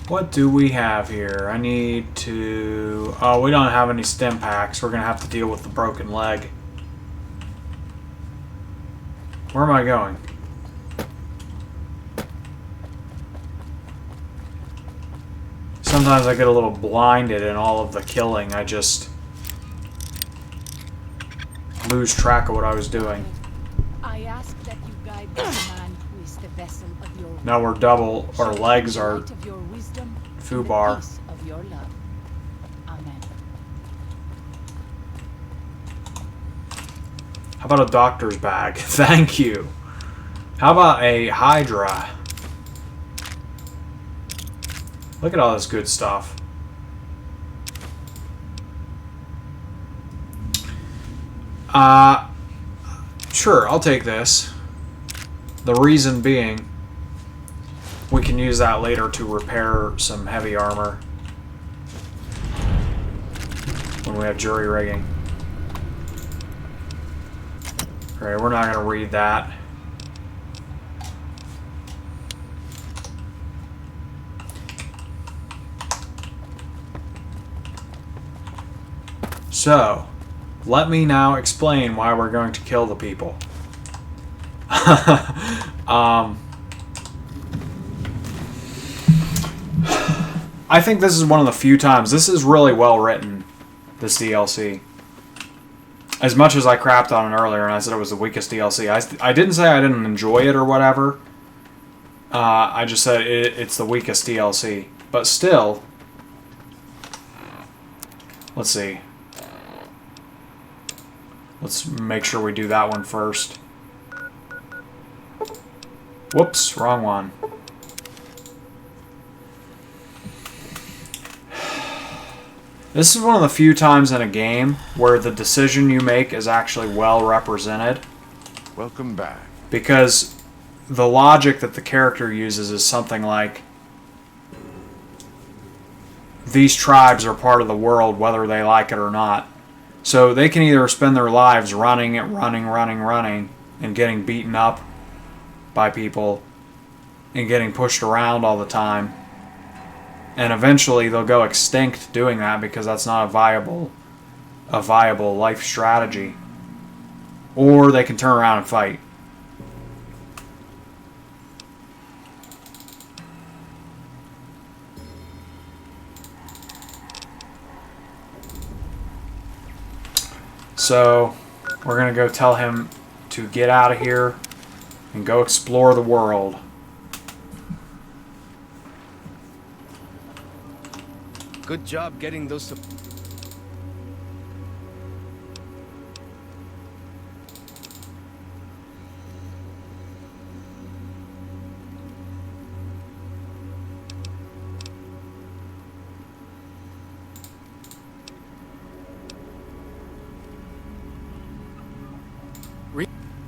What do we have here? I need to... Oh, we don't have any stim packs. We're going to have to deal with the broken leg. Where am I going? Sometimes I get a little blinded in all of the killing. I just lose track of what I was doing. I ask that you guide this man who is the vessel of your Now we're double. Our Show legs the are light of your wisdom and the foobar. peace of your love. Amen. How about a doctor's bag? Thank you. How about a Hydra? Look at all this good stuff. Sure, I'll take this. The reason being, we can use that later to repair some heavy armor when we have jury rigging. Alright, we're not going to read that. So, let me now explain why we're going to kill the people. I think this is one of the few times. This is really well written, this DLC. As much as I crapped on it earlier and I said it was the weakest DLC, I didn't say I didn't enjoy it or whatever. I just said it's the weakest DLC. But still, let's see. Let's make sure we do that one first. Whoops, wrong one. This is one of the few times in a game where the decision you make is actually well represented. Welcome back. Because the logic that the character uses is something like, these tribes are part of the world whether they like it or not. So they can either spend their lives running, and getting beaten up by people, and getting pushed around all the time. And eventually they'll go extinct doing that because that's not a viable life strategy. Or they can turn around and fight. So, we're going to go tell him to get out of here and go explore the world. Good job getting those.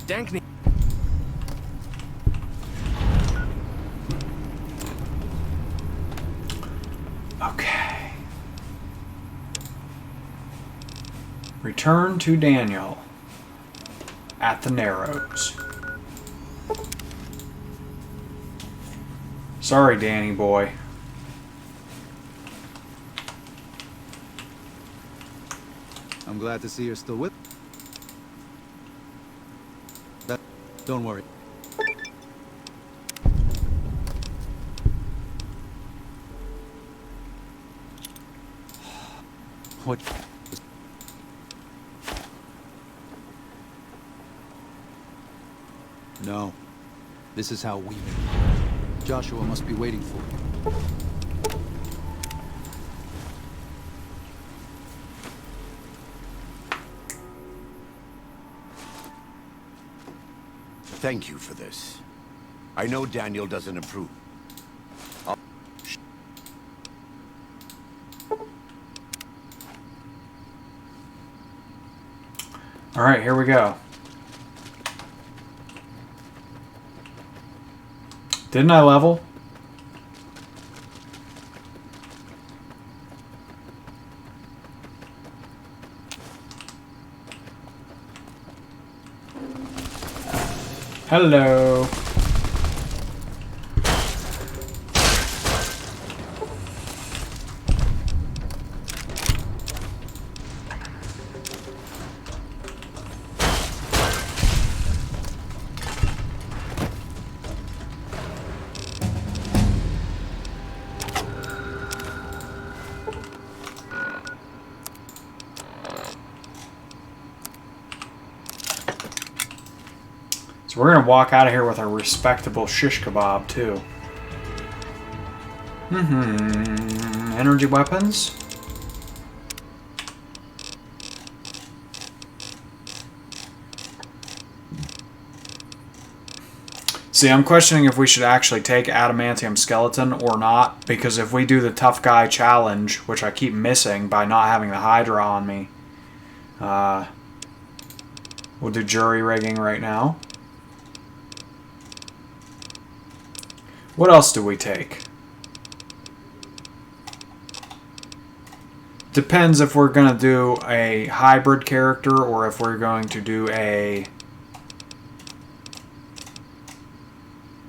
Dankney. Okay. Return to Daniel at the Narrows. Sorry, Danny boy. I'm glad to see you're still with. Don't worry. What? No. This is how we make it. Joshua must be waiting for you. Thank you for this. I know Daniel doesn't approve. Alright, here we go. Didn't I level? Hello. So we're going to walk out of here with a respectable shish kebab, too. Energy weapons. See, I'm questioning if we should actually take Adamantium Skeleton or not, because if we do the Tough Guy Challenge, which I keep missing by not having the Hydra on me, we'll do Jury Rigging right now. What else do we take? Depends if we're going to do a hybrid character or if we're going to do a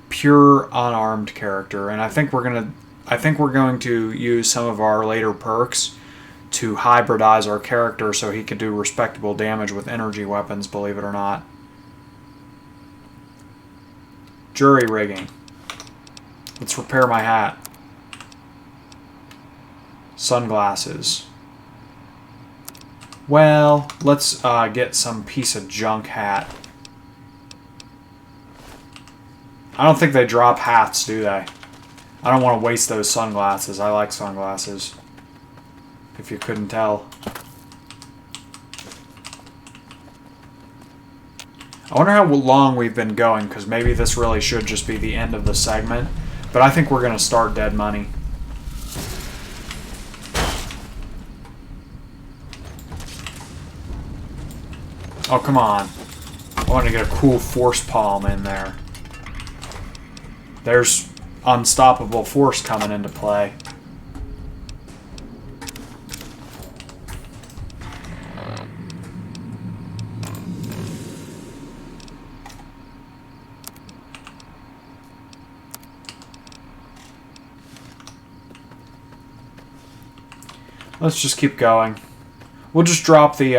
pure unarmed character. And I think we're going to use some of our later perks to hybridize our character so he could do respectable damage with energy weapons, believe it or not. Jury rigging. Let's repair my hat. Sunglasses. Well, let's get some piece of junk hat. I don't think they drop hats, do they? I don't want to waste those sunglasses. I like sunglasses. If you couldn't tell. I wonder how long we've been going, because maybe this really should just be the end of the segment. But I think we're going to start Dead Money. Oh, come on. I want to get a cool force palm in there. There's unstoppable force coming into play. Let's just keep going. We'll just drop the,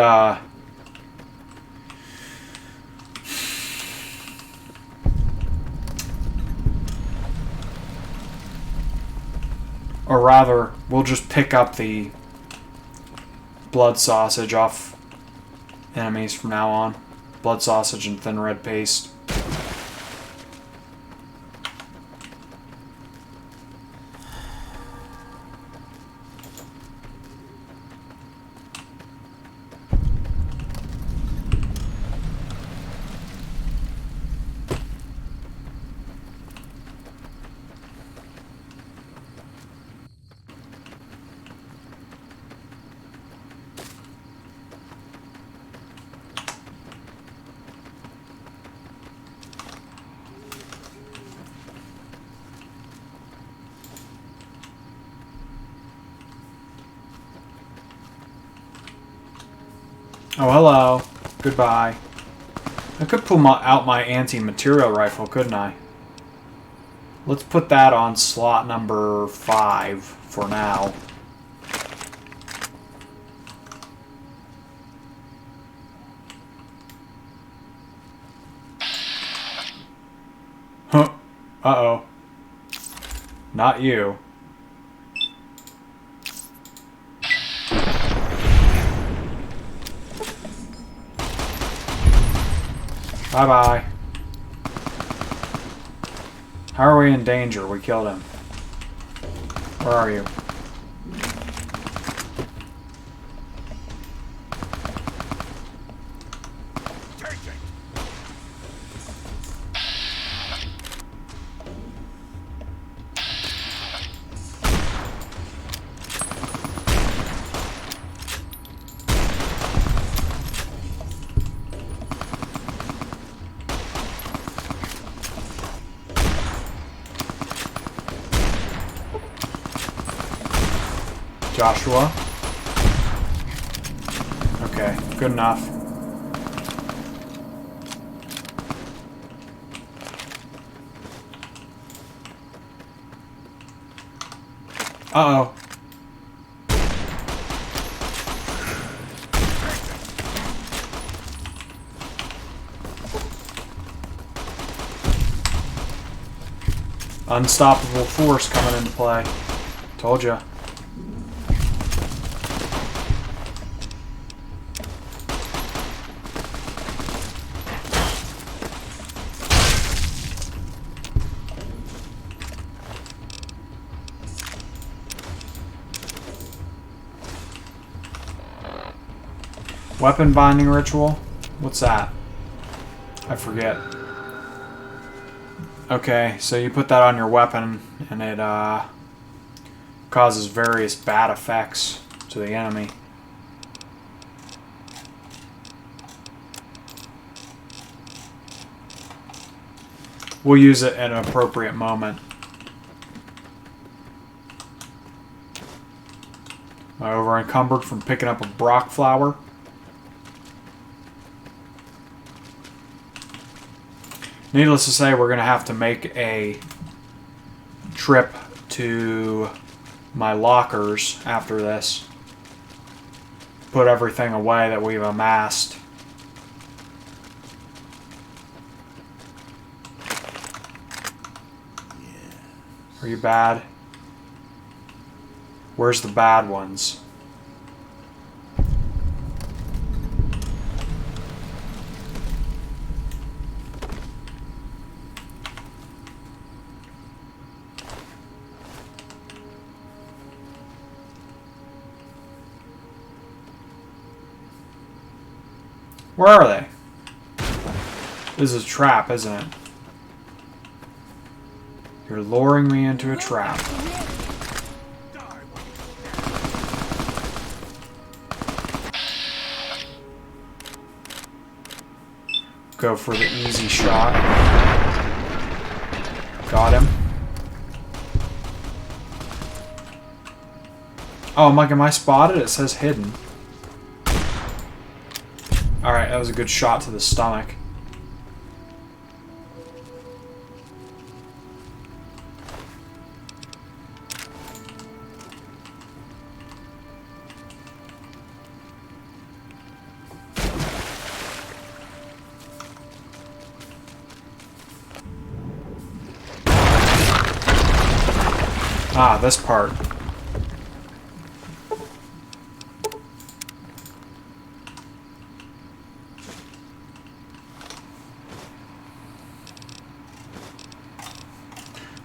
or rather, we'll just pick up the blood sausage off enemies from now on. Blood sausage and thin red paste. Oh, hello. Goodbye. I could pull out my anti-material rifle, couldn't I? Let's put that on slot number 5 for now. Huh. Uh-oh. Not you. Bye-bye. How are we in danger? We killed him. Where are you? Joshua. Okay, good enough. Uh-oh. Unstoppable force coming into play. Told ya. Weapon binding ritual? What's that? I forget. Okay, so you put that on your weapon and it causes various bad effects to the enemy. We'll use it at an appropriate moment. Am I over encumbered from picking up a Brock flower? Needless to say, we're going to have to make a trip to my lockers after this. Put everything away that we've amassed. Are you bad? Where's the bad ones? Where are they? This is a trap, isn't it? You're luring me into a trap. Go for the easy shot. Got him. Oh, Mike, am I spotted? It says hidden. Alright, that was a good shot to the stomach. Ah, this part.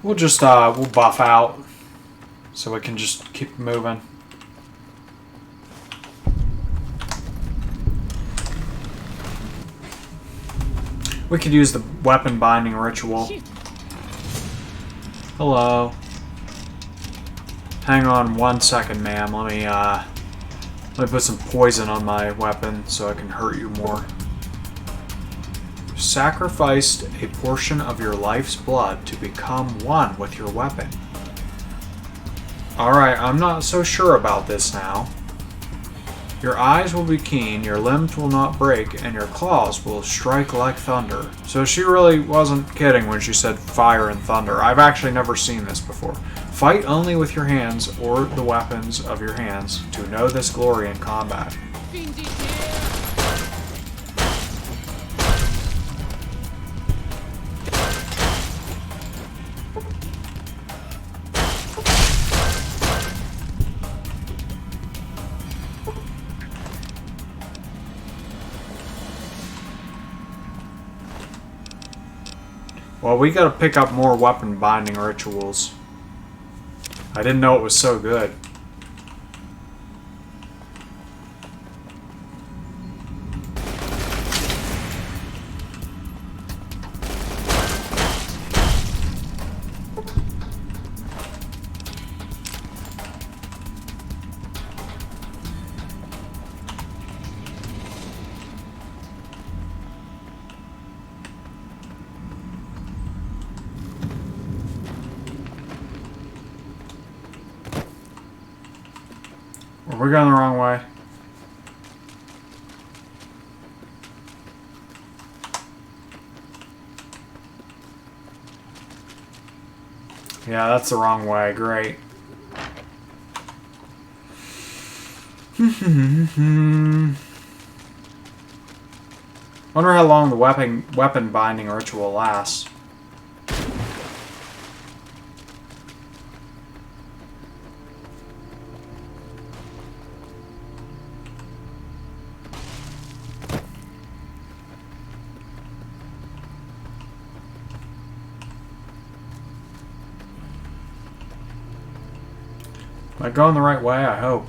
We'll just, we'll buff out so we can just keep moving. We could use the weapon binding ritual. Hello. Hang on 1 second, ma'am. Let me put some poison on my weapon so I can hurt you more. Sacrificed a portion of your life's blood to become one with your weapon. Alright, I'm not so sure about this now. Your eyes will be keen, your limbs will not break, and your claws will strike like thunder. So she really wasn't kidding when she said fire and thunder. I've actually never seen this before. Fight only with your hands or the weapons of your hands to know this glory in combat. Well, we gotta pick up more weapon binding rituals. I didn't know it was so good. We're going the wrong way. Yeah, that's the wrong way. Great. Wonder how long the weapon binding ritual lasts. Am I going the right way? I hope.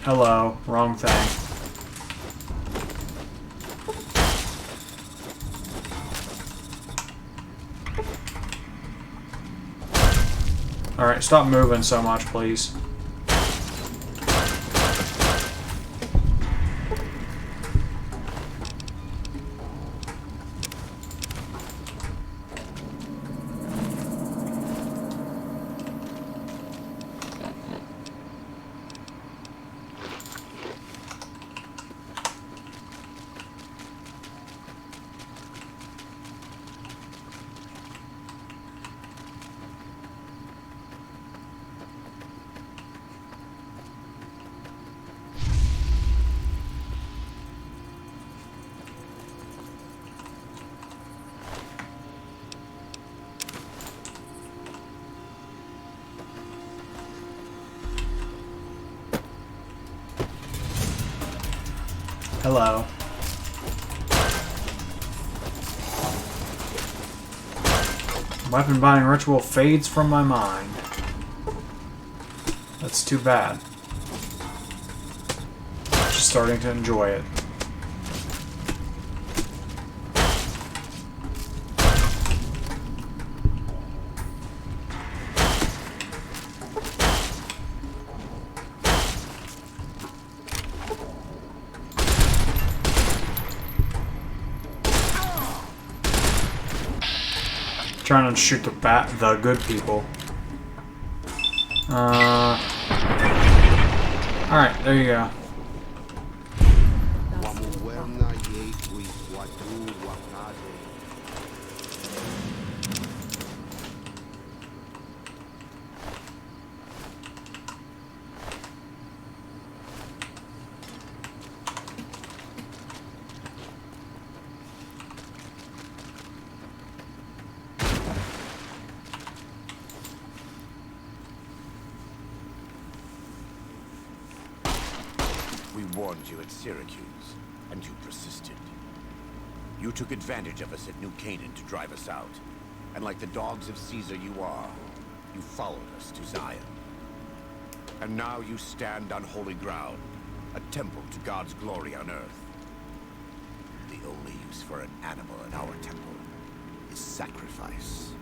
Hello, wrong thing. Alright, stop moving so much, please. Hello. Weapon buying ritual fades from my mind. That's too bad. Just starting to enjoy it. Trying to shoot the good people. Alright, there you go. We warned you at Syracuse, and you persisted. You took advantage of us at New Canaan to drive us out. And like the dogs of Caesar you are, you followed us to Zion. And now you stand on holy ground, a temple to God's glory on earth. The only use for an animal in our temple is sacrifice.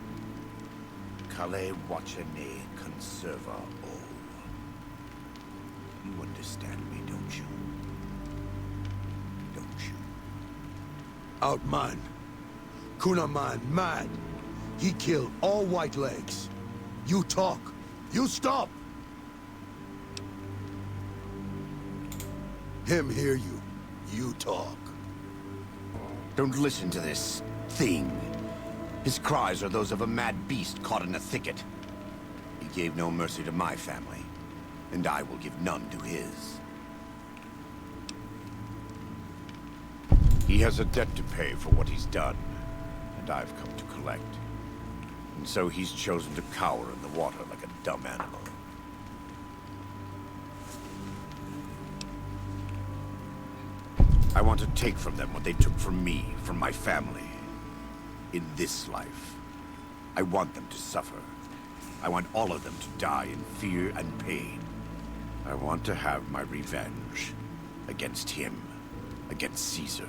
Kale wachene conserva o. You understand me, don't you? Don't you? Outman. Kunaman, mad. He killed all white legs. You talk. You stop. Him hear you. You talk. Don't listen to this thing. His cries are those of a mad beast caught in a thicket. He gave no mercy to my family, and I will give none to his. He has a debt to pay for what he's done, and I've come to collect. And so he's chosen to cower in the water like a dumb animal. I want to take from them what they took from me, from my family. In this life, I want them to suffer. I want all of them to die in fear and pain. I want to have my revenge against him, against Caesar.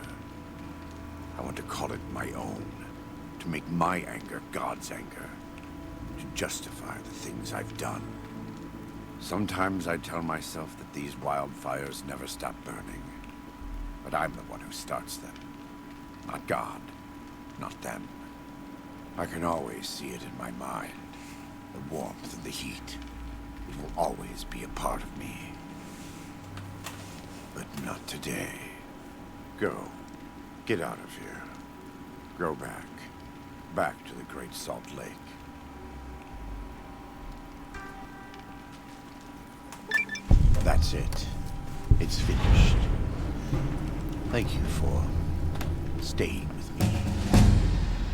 I want to call it my own, to make my anger God's anger, to justify the things I've done. Sometimes I tell myself that these wildfires never stop burning, but I'm the one who starts them, not God, not them. I can always see it in my mind, the warmth and the heat. It will always be a part of me. But not today. Go. Get out of here. Go back. Back to the Great Salt Lake. That's it. It's finished. Thank you for staying with me.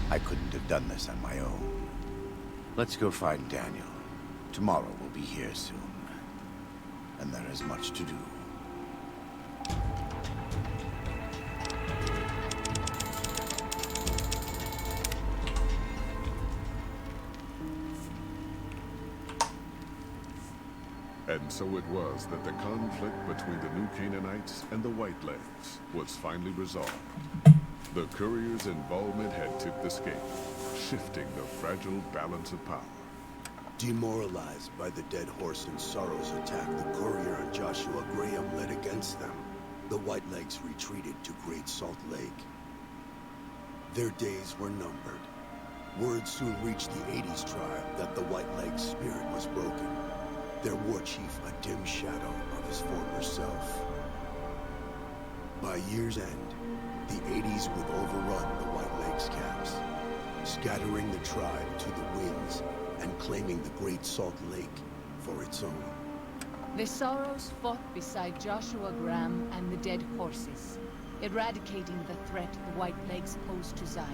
I couldn't have done this on my own. Let's go find Daniel. Tomorrow we'll be here soon. And there is much to do. And And so it was that the conflict between the New Canaanites and the Whitelegs was finally resolved. The courier's involvement had tipped the scale, shifting the fragile balance of power. Demoralized by the Dead Horse and Sorrow's attack the courier and Joshua Graham led against them, the Whitelegs retreated to Great Salt Lake. Their days were numbered. Word soon reached the 80s tribe that the Whiteleg spirit was broken. Their war chief a dim shadow of his former self. By year's end, the 80s would overrun the Whiteleg's camps, scattering the tribe to the winds and claiming the Great Salt Lake for its own. The Sorrows fought beside Joshua Graham and the Dead Horses, eradicating the threat the Whitelegs posed to Zion.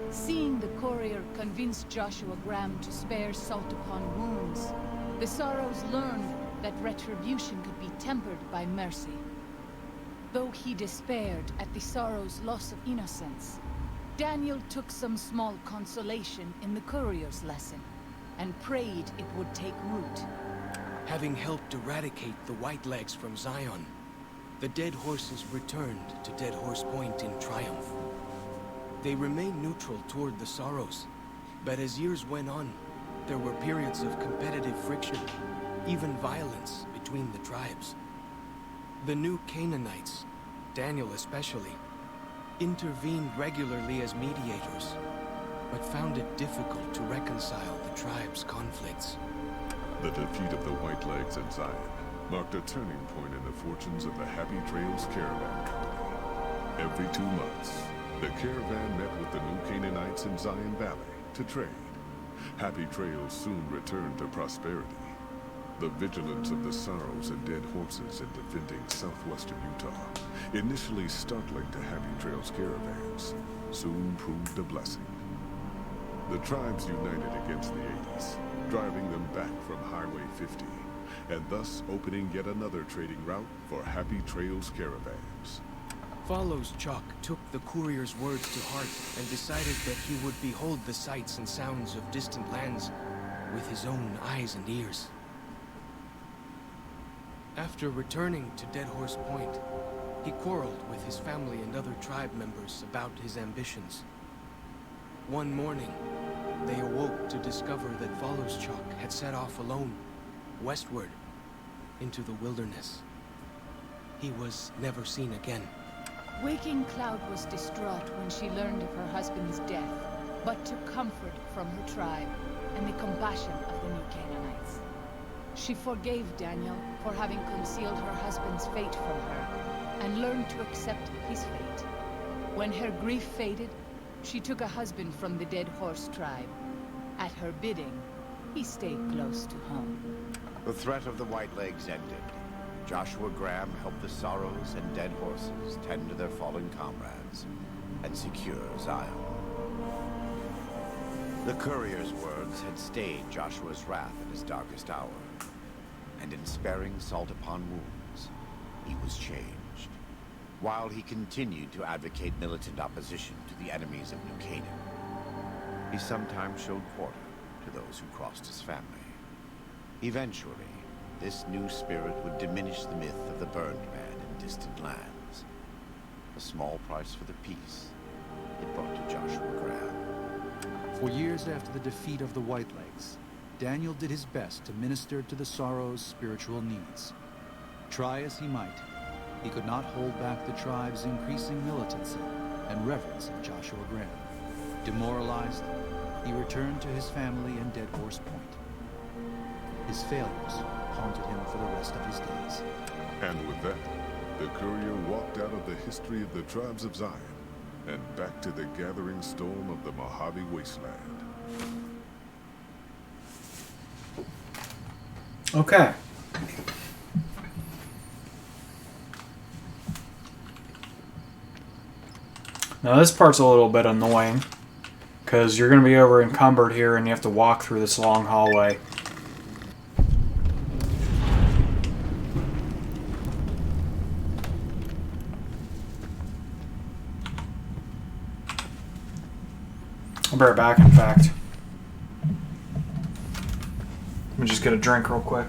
Seeing the courier convince Joshua Graham to spare Salt upon wounds, the Sorrows learned that retribution could be tempered by mercy. Though he despaired at the Sorrows' loss of innocence, Daniel took some small consolation in the courier's lesson, and prayed it would take root. Having helped eradicate the Whitelegs from Zion, the Dead Horses returned to Dead Horse Point in triumph. They remained neutral toward the Sorrows, but as years went on, there were periods of competitive friction, even violence between the tribes. The New Canaanites, Daniel especially, intervened regularly as mediators, but found it difficult to reconcile the tribe's conflicts. The defeat of the Whitelegs at Zion marked a turning point in the fortunes of the Happy Trails Caravan Company. Every 2 months, the caravan met with the New Canaanites in Zion Valley to trade. Happy Trails soon returned to prosperity. The vigilance of the Sorrows and Dead Horses in defending southwestern Utah, initially startling to Happy Trails caravans, soon proved a blessing. The tribes united against the 80s, driving them back from Highway 50, and thus opening yet another trading route for Happy Trails caravans. Follows Chuck took the courier's words to heart and decided that he would behold the sights and sounds of distant lands with his own eyes and ears. After returning to Dead Horse Point, he quarreled with his family and other tribe members about his ambitions. One morning, they awoke to discover that Follows Chuck had set off alone, westward, into the wilderness. He was never seen again. Waking Cloud was distraught when she learned of her husband's death, but took comfort from her tribe and the compassion of the New Canaanites. She forgave Daniel for having concealed her husband's fate from her, and learned to accept his fate. When her grief faded, she took a husband from the Dead Horse tribe. At her bidding, he stayed close to home. The threat of the Whitelegs ended. Joshua Graham helped the Sorrows and Dead Horses tend to their fallen comrades and secure Zion. The courier's words had stayed Joshua's wrath at his darkest hour, and in sparing Salt upon wounds, he was changed. While he continued to advocate militant opposition to the enemies of New Canaan, he sometimes showed quarter to those who crossed his family. Eventually, this new spirit would diminish the myth of the burned man in distant lands. A small price for the peace it brought to Joshua Graham. For years after the defeat of the Whitelegs, Daniel did his best to minister to the Sorrows' spiritual needs. Try as he might, he could not hold back the tribe's increasing militancy and reverence of Joshua Graham. Demoralized, he returned to his family in Dead Horse Point. His failures haunted him for the rest of his days. And with that, the courier walked out of the history of the tribes of Zion and back to the gathering storm of the Mojave Wasteland. Okay. Now this part's a little bit annoying because you're going to be over encumbered here and you have to walk through this long hallway. I'll be right back, in fact. Let me just get a drink real quick.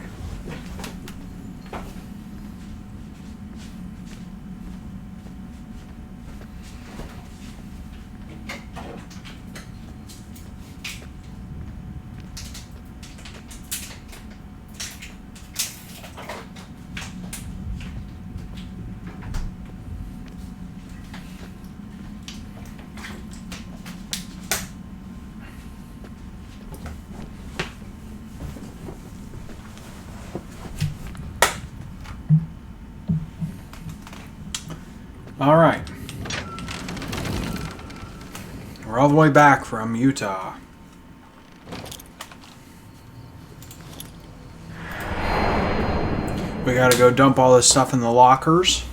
Alright. We're all the way back from Utah. We gotta go dump all this stuff in the lockers.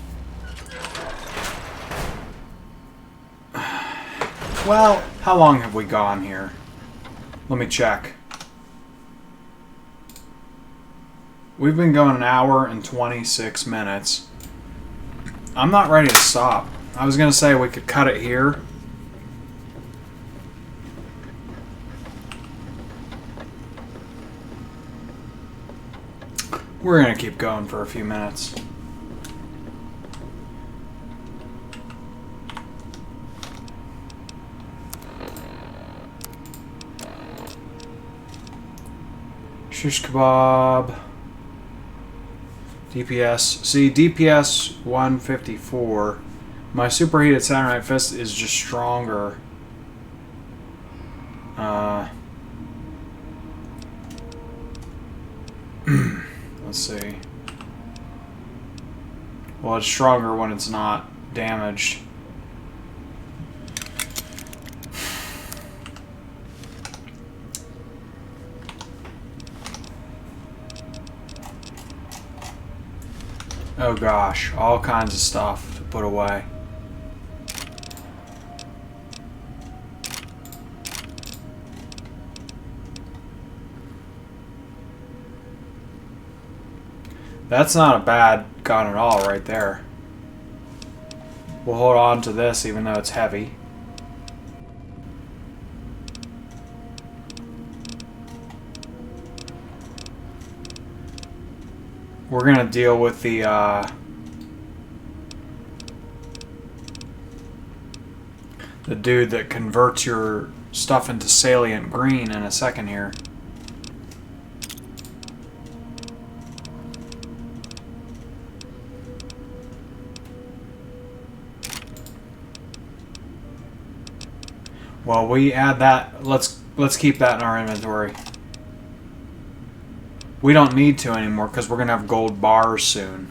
Well, how long have we gone here? Let me check. We've been going an hour and 26 minutes. I'm not ready to stop. I was gonna say we could cut it here. We're gonna keep going for a few minutes. Shish kebab. DPS. See, DPS 154. My superheated Saturday Fist is just stronger. Let's see. Well, it's stronger when it's not damaged. Oh gosh, all kinds of stuff to put away. That's not a bad gun at all right there. We'll hold on to this even though it's heavy. We're gonna deal with the dude that converts your stuff into salient green in a second here. Well, we add that. Let's keep that in our inventory. We don't need to anymore because we're gonna have gold bars soon.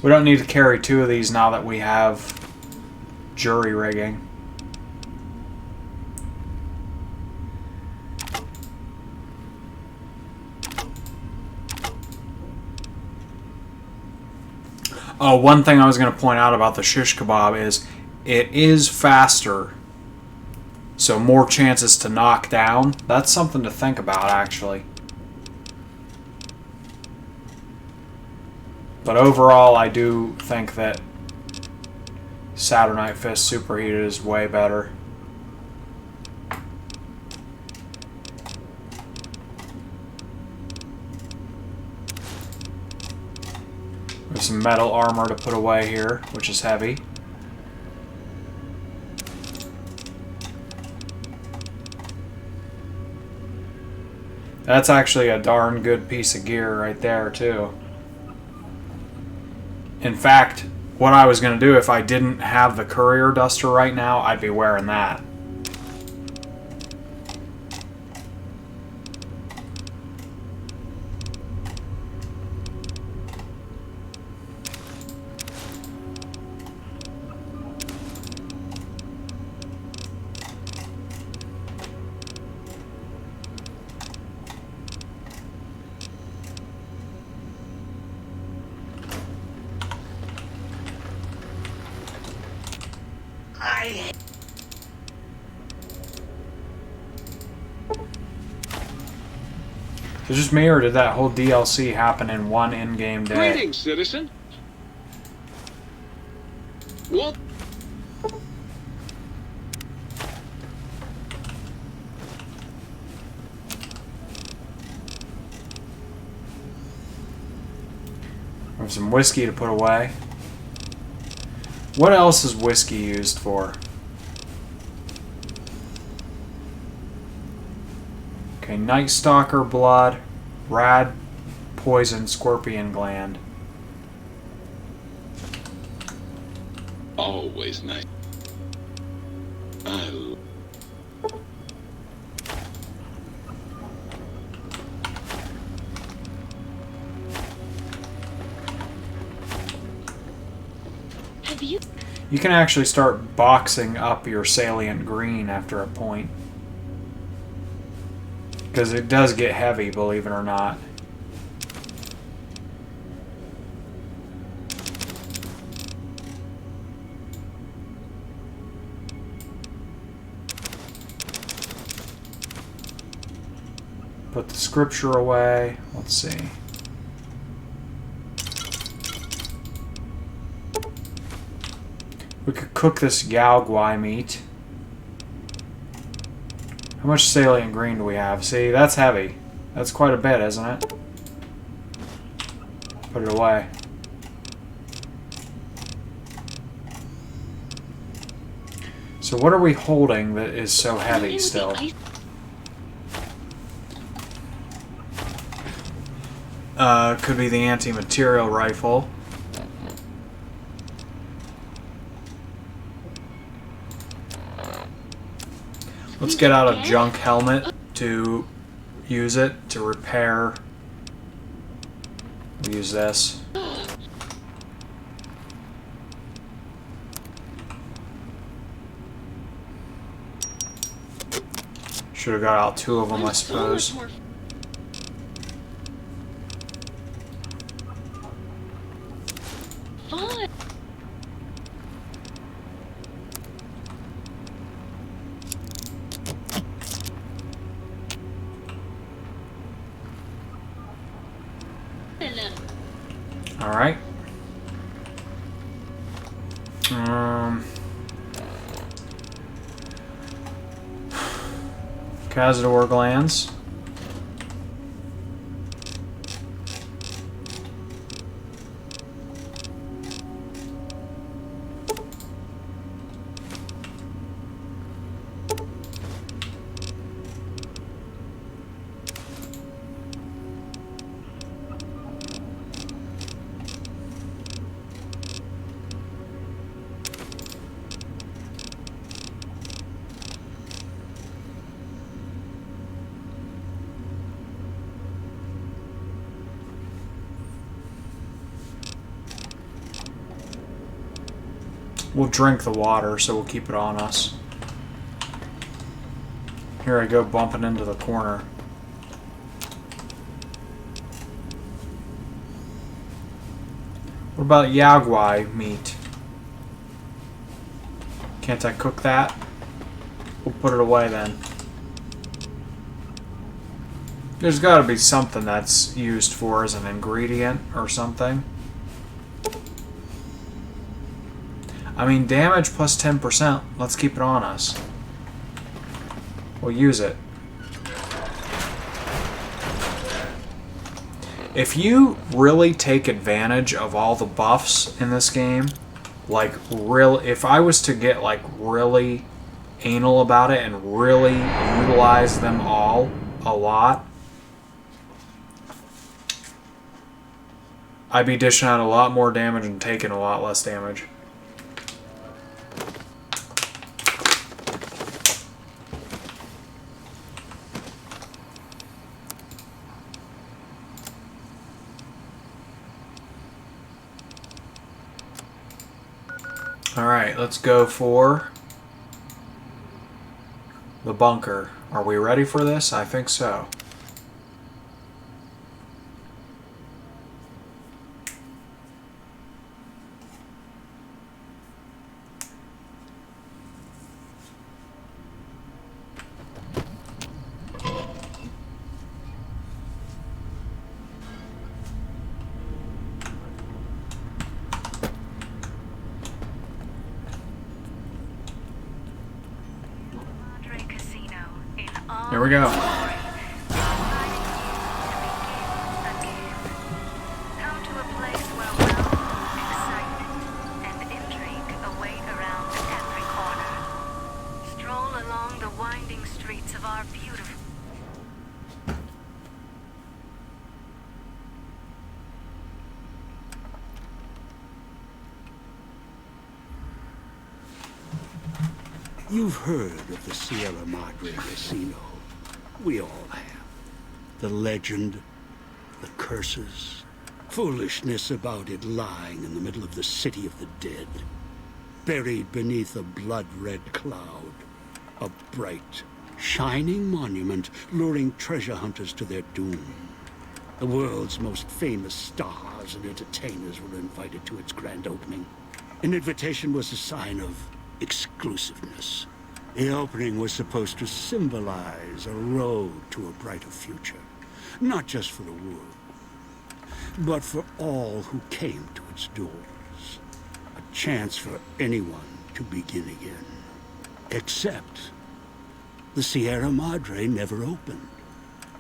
We don't need to carry 2 of these now that we have jury rigging. Oh, one thing I was going to point out about the shish kebab is it is faster, so more chances to knock down. That's something to think about, actually. But overall, I do think that Saturday Night Fist Superheated is way better. There's some metal armor to put away here, which is heavy. That's actually a darn good piece of gear right there, too. In fact, what I was going to do if I didn't have the courier duster right now, I'd be wearing that. Is it just me, or did that whole DLC happen in one in-game day? Greetings, citizen. What? We have some whiskey to put away. What else is whiskey used for? Okay, Night Stalker blood, rad poison, scorpion gland. always nice. I Have you? You can actually start boxing up your salient green after a point. Because it does get heavy, believe it or not. Put the scripture away. Let's see. We could cook this Yao Guai meat. How much salient green do we have? See, that's heavy. That's quite a bit, isn't it? Put it away. So what are we holding that is so heavy still? Could be the anti-material rifle. Let's get out a junk helmet to use it to repair. We'll use this. Should have got out 2 of them, I suppose. Alright. Cazador glands. We'll drink the water, so we'll keep it on us. Here I go, bumping into the corner. What about Yaguai meat? Can't I cook that? We'll put it away then. There's got to be something that's used for as an ingredient or something. I mean, damage plus 10%. Let's keep it on us. We'll use it. If you really take advantage of all the buffs in this game, like if I was to get like really anal about it and really utilize them all a lot, I'd be dishing out a lot more damage and taking a lot less damage. Alright, let's go for the bunker. Are we ready for this? I think so. Here we go. Come to a place where wealth, excitement, and intrigue await around every corner. Stroll along the winding streets of our beautiful... You've heard of the Sierra Madre Casino. We all have. The legend, the curses, foolishness about it lying in the middle of the city of the dead, buried beneath a blood-red cloud. A bright, shining monument luring treasure hunters to their doom. The world's most famous stars and entertainers were invited to its grand opening. An invitation was a sign of exclusiveness. The opening was supposed to symbolize a road to a brighter future. Not just for the world, but for all who came to its doors. A chance for anyone to begin again. Except the Sierra Madre never opened.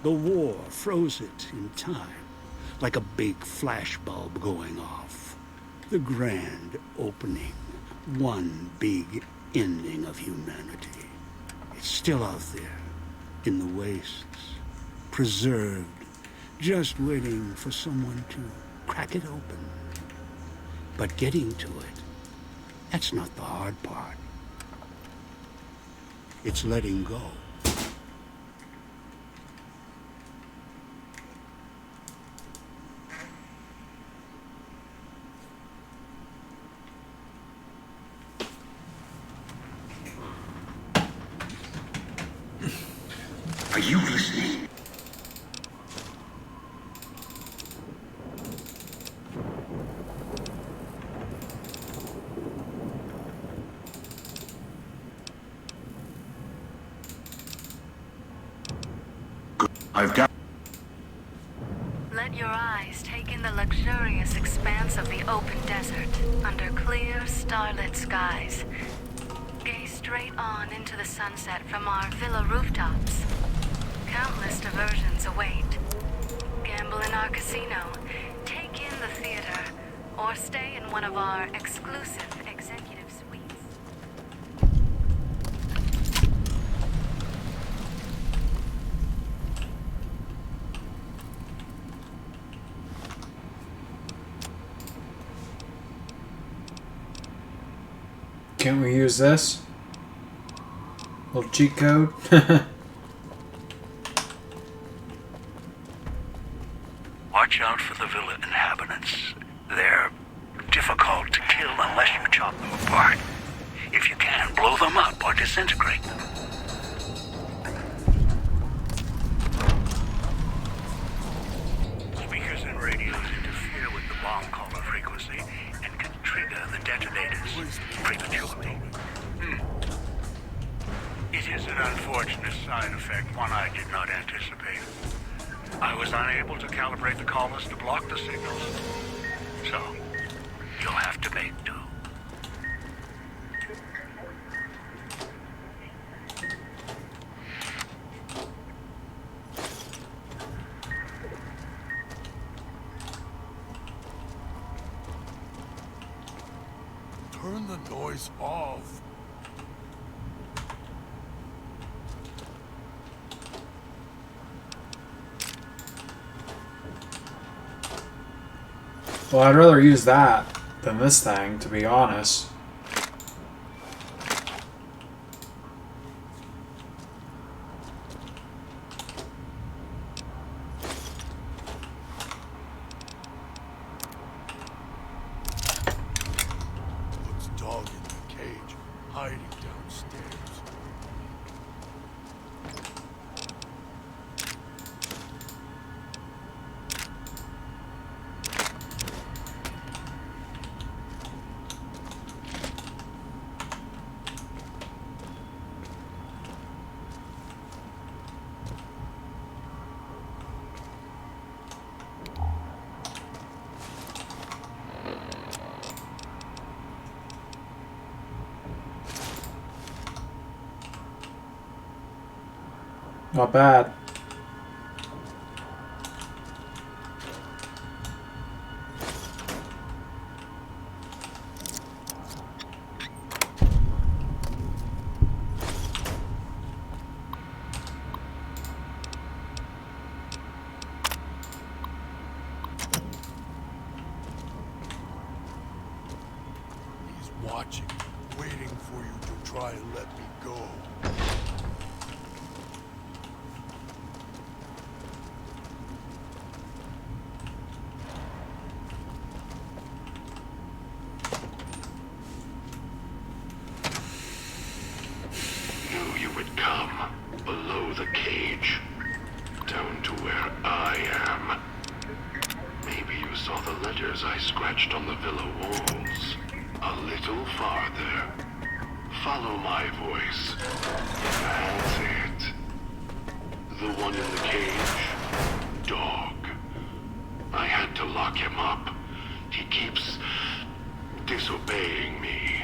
The war froze it in time, like a big flashbulb going off. The grand opening, one big ending of humanity. It's still out there, in the wastes, preserved, just waiting for someone to crack it open. But getting to it, that's not the hard part. It's letting go. Are you listening? I've got... Let your eyes take in the luxurious expanse of the open desert under clear, starlit skies. Gaze straight on into the sunset from our villa rooftops. Countless diversions await. Gamble in our casino, take in the theater, or stay in one of our exclusive executive suites. Can't we use this? Little cheat code? Watch out for the villa inhabitants. They're difficult to kill unless you chop them apart. If you can, blow them up or disintegrate them. Speakers and radios interfere with the bomb caller frequency and can trigger the detonators prematurely. It is an unfortunate side effect, one I did not anticipate. I was unable to calibrate the callers to block the signals, so you'll have to make do. Turn the noise off. Well, I'd rather use that than this thing, to be honest. Looks dog in the cage, hiding downstairs. Not bad. He's watching. waiting for you to try and let me go. Knew you would come. Below the cage. Down to where I am. Maybe you saw the letters I scratched on the villa walls. A little farther. Follow my voice. That's it. The one in the cage? Dog. I had to lock him up. He keeps disobeying me.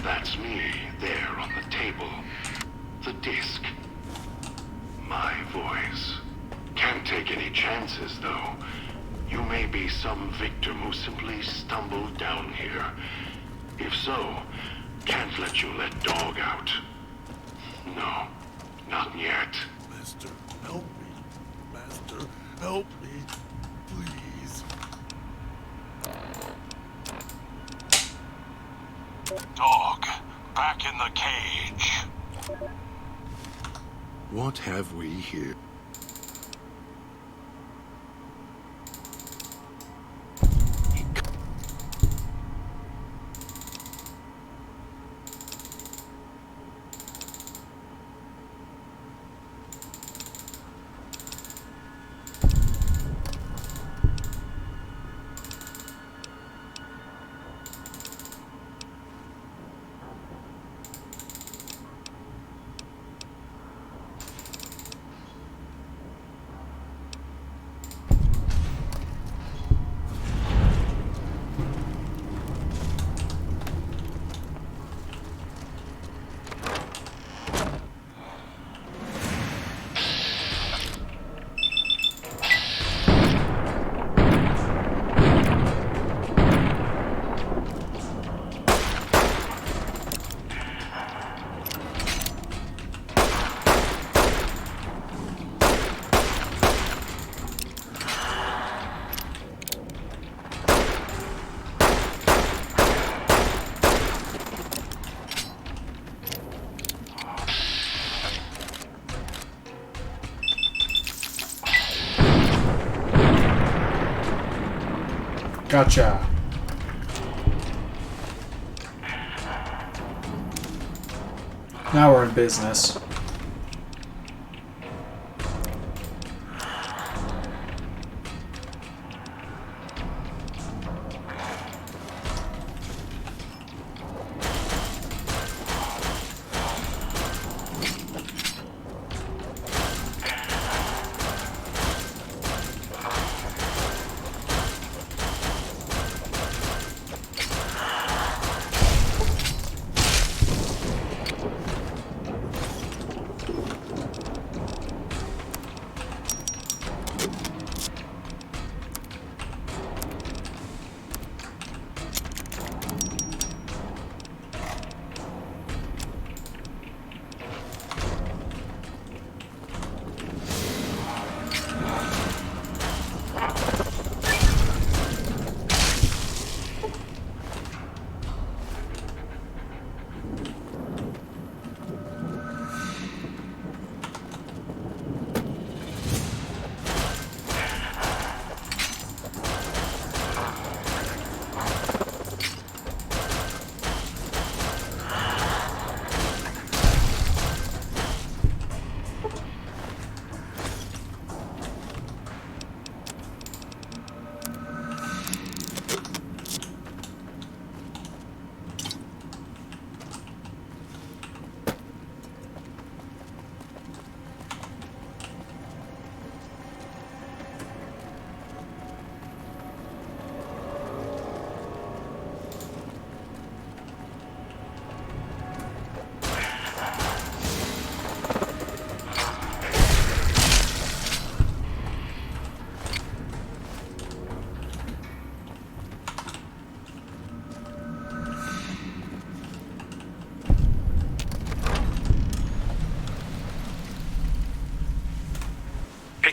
That's me, there on the table. The disc. My voice. Can't take any chances, though. You may be some victim who simply stumbled down here. If so, can't let you let Dog out. No, not yet. Master, help me. Master, help me. Please. Dog, back in the cage. What have we here? Gotcha. Now we're in business.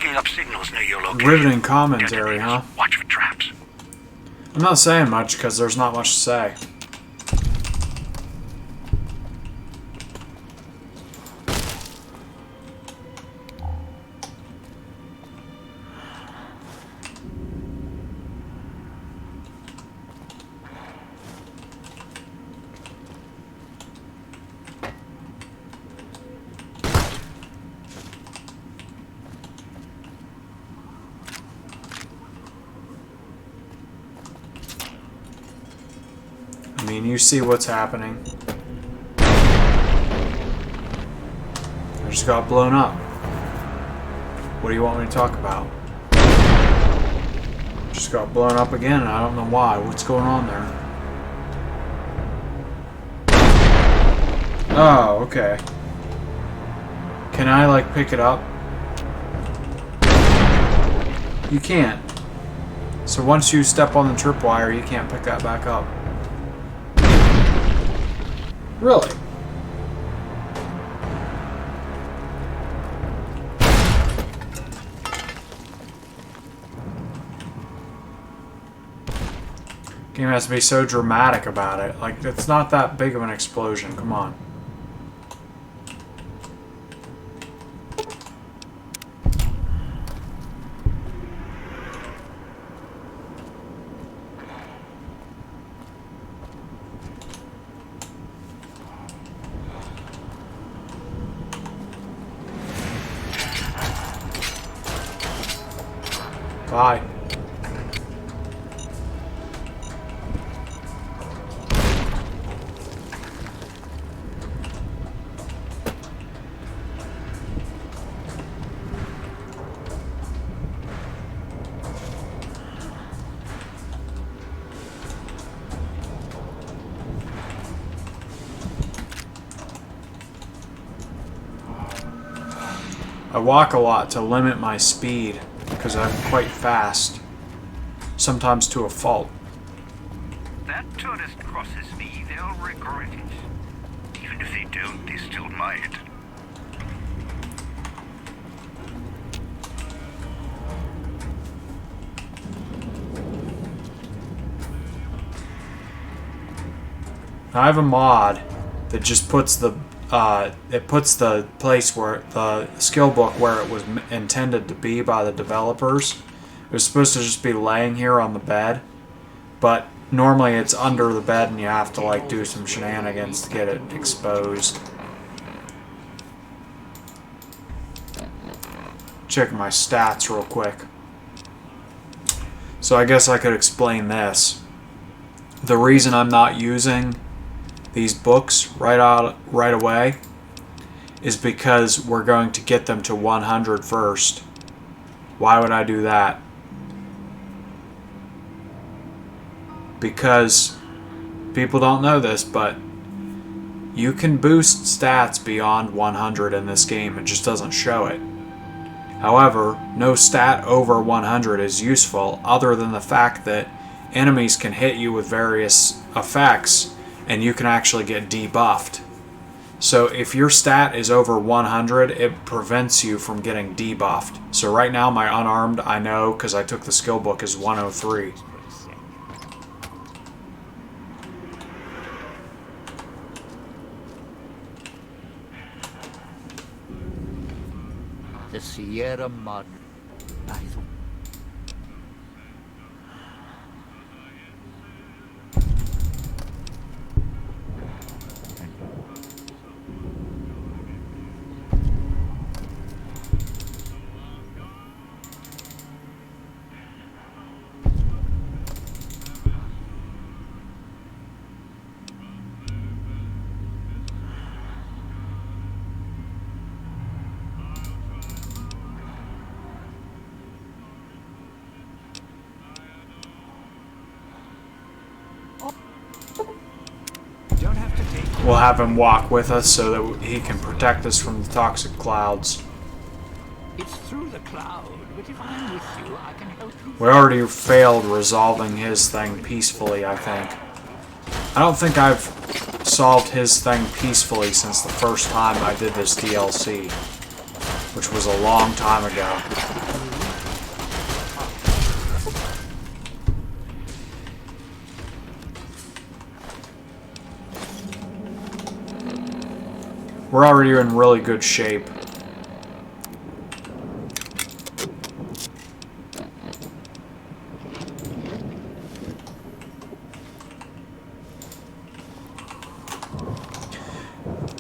picking up signals near your location. Riveting commentary, huh? Watch for traps. I'm not saying much because there's not much to say. I mean, you see what's happening. I just got blown up. What do you want me to talk about? Just got blown up again, and I don't know why. What's going on there? Oh, okay. Can I, like, pick it up? You can't. So once you step on the tripwire, you can't pick that back up. Really? Game has to be so dramatic about it. Like, it's not that big of an explosion. Come on. Bye. I walk a lot to limit my speed because I'm quite fast, sometimes to a fault. That tourist crosses me, they'll regret it. Even if they don't, they still might. I have a mod that just puts the place where the skill book where it was intended to be by the developers. It was supposed to just be laying here on the bed, but normally it's under the bed and you have to like do some shenanigans to get it exposed. Check my stats real quick. So I guess I could explain this. The reason I'm not using these books right away is because we're going to get them to 100 first. Why would I do that? Because people don't know this, but you can boost stats beyond 100 in this game. It just doesn't show it. However, no stat over 100 is useful other than the fact that enemies can hit you with various effects and you can actually get debuffed. So if your stat is over 100, it prevents you from getting debuffed. So right now my unarmed, I know because I took the skill book, is 103. The Sierra Madre. We'll have him walk with us so that he can protect us from the toxic clouds. It's through the cloud, but if I'm with you, I can help you. We already failed resolving his thing peacefully, I think. I don't think I've solved his thing peacefully since the first time I did this DLC, which was a long time ago. We're already in really good shape.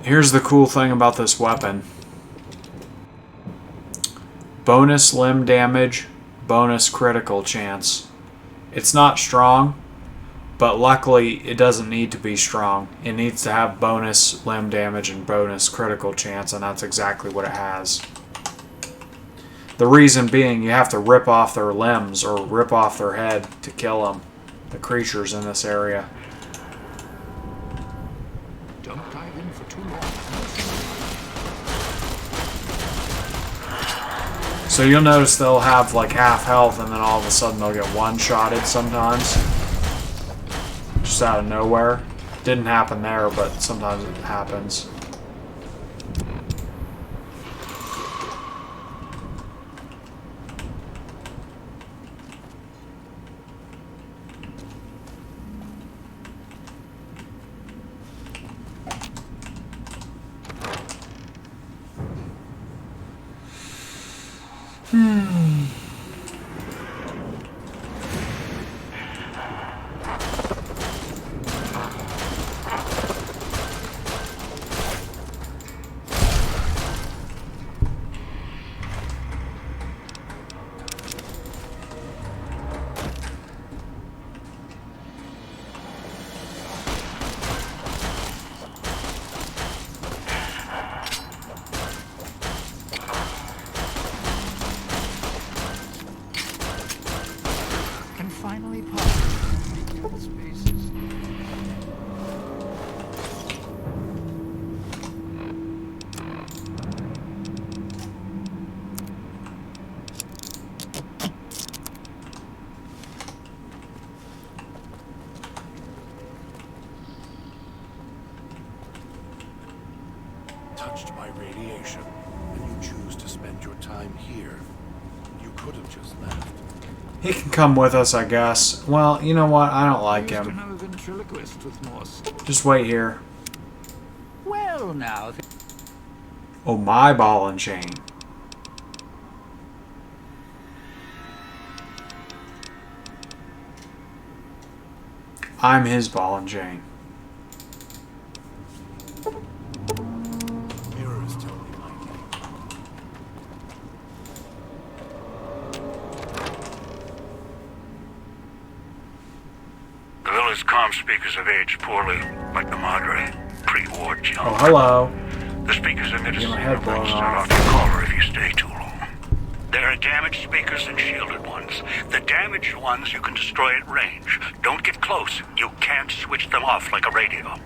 Here's the cool thing about this weapon. Bonus limb damage, bonus critical chance. It's not strong, but luckily it doesn't need to be strong. It needs to have bonus limb damage and bonus critical chance, and that's exactly what it has. The reason being, you have to rip off their limbs or rip off their head to kill them, the creatures in this area. Don't dive in for too long. So you'll notice they'll have like half health and then all of a sudden they'll get one-shotted sometimes. Just out of nowhere. Didn't happen there, but sometimes it happens. Finally pop. Spaces. Touched by radiation, and you choose to spend your time here. You could have just left. He can come with us, I guess. Well, you know what? I don't like him. Just wait here. Well, now. Oh, my ball and chain. I'm his ball and chain. Mirrors tell me my name. The village comm speakers have aged poorly, like the Madre, pre-war junk. Oh, hello. The speakers emit a Get my head blown set off. off your caller if you stay too long. There are damaged speakers and shielded ones. The damaged ones you can destroy at range. Don't get close. You can't switch them off like a radio.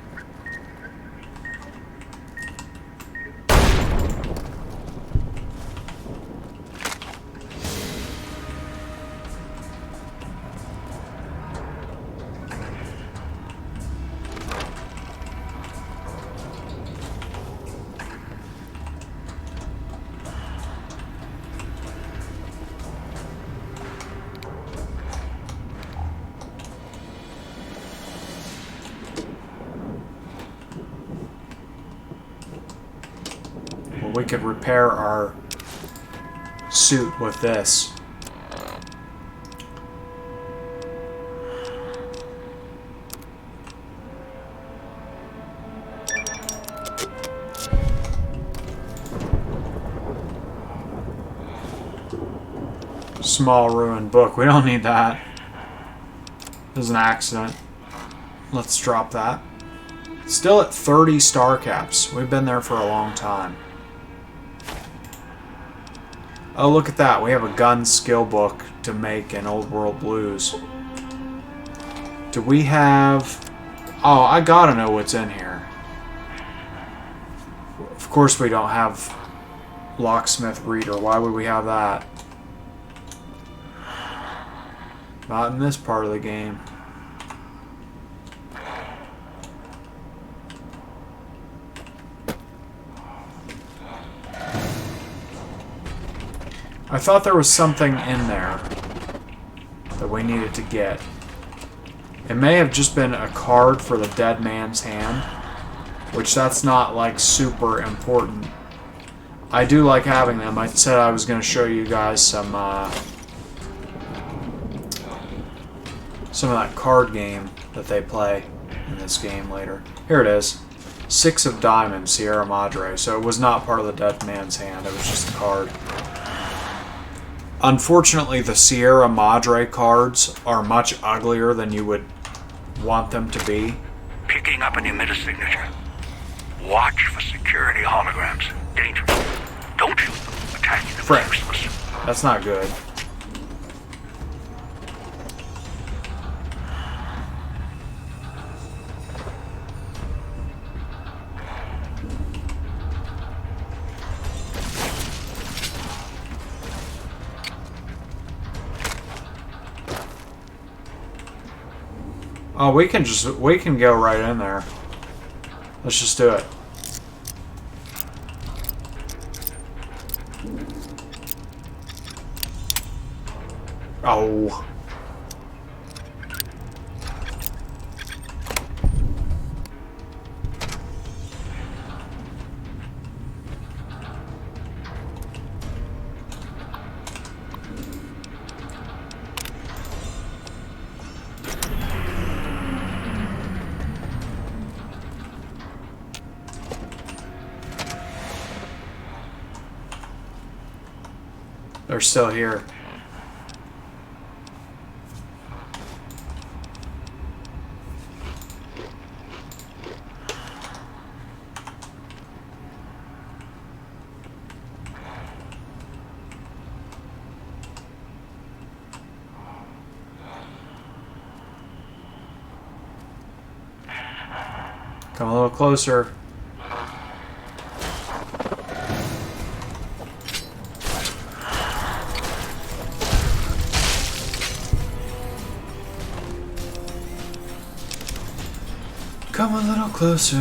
We could repair our suit with this. Small ruined book. We don't need that. It was an accident. Let's drop that. Still at 30 star caps. We've been there for a long time. Oh, look at that. We have a gun skill book to make in Old World Blues. Do we have... Oh, I gotta know what's in here. Of course we don't have Locksmith Reader. Why would we have that? Not in this part of the game. I thought there was something in there that we needed to get. It may have just been a card for the dead man's hand. which that's not like super important. I do like having them. I said I was going to show you guys some of that card game that they play in this game later. Here it is. 6 of Diamonds, Sierra Madre. So it was not part of the Dead Man's Hand. It was just a card. Unfortunately, the Sierra Madre cards are much uglier than you would want them to be. Picking up an emitter signature. Watch for security holograms. Dangerous. Don't shoot them. Attacking them is useless. That's not good. Oh, we can go right in there. Let's just do it. Oh. They're still here. Come a little closer. Come a little closer.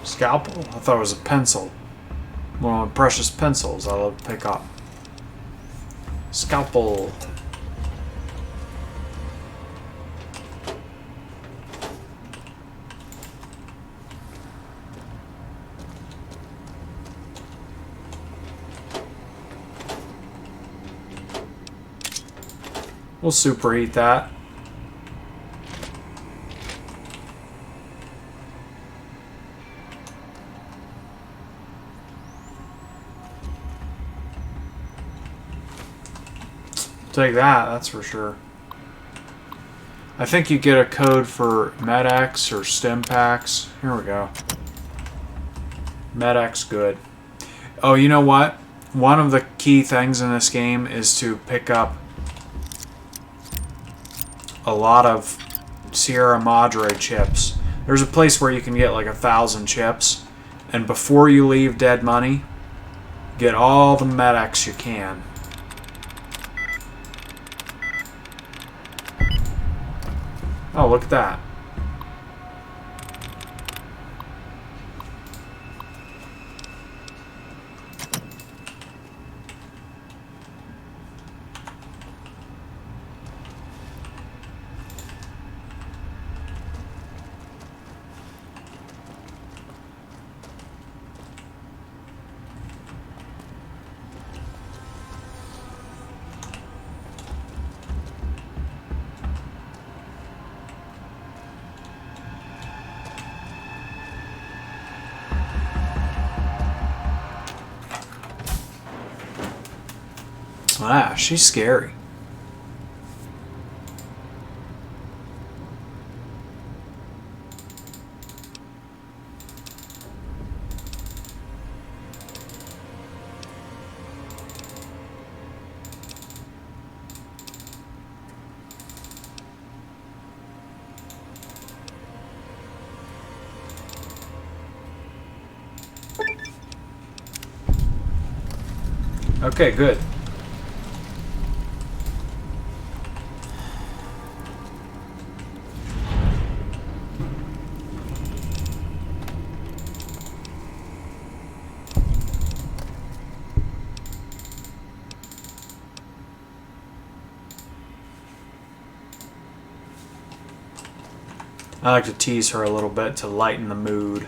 Scalpel? I thought it was a pencil. One of my precious pencils I love to pick up. Scalpel. We'll superheat that. Take that, that's for sure. I think you get a code for MedX or stim packs. Here we go. MedX, good. Oh, you know what? One of the key things in this game is to pick up a lot of Sierra Madre chips. There's a place where you can get like 1,000 chips, and before you leave Dead Money, get all the MedX you can. Oh, look at that. Ah, she's scary. Okay, good. I like to tease her a little bit to lighten the mood.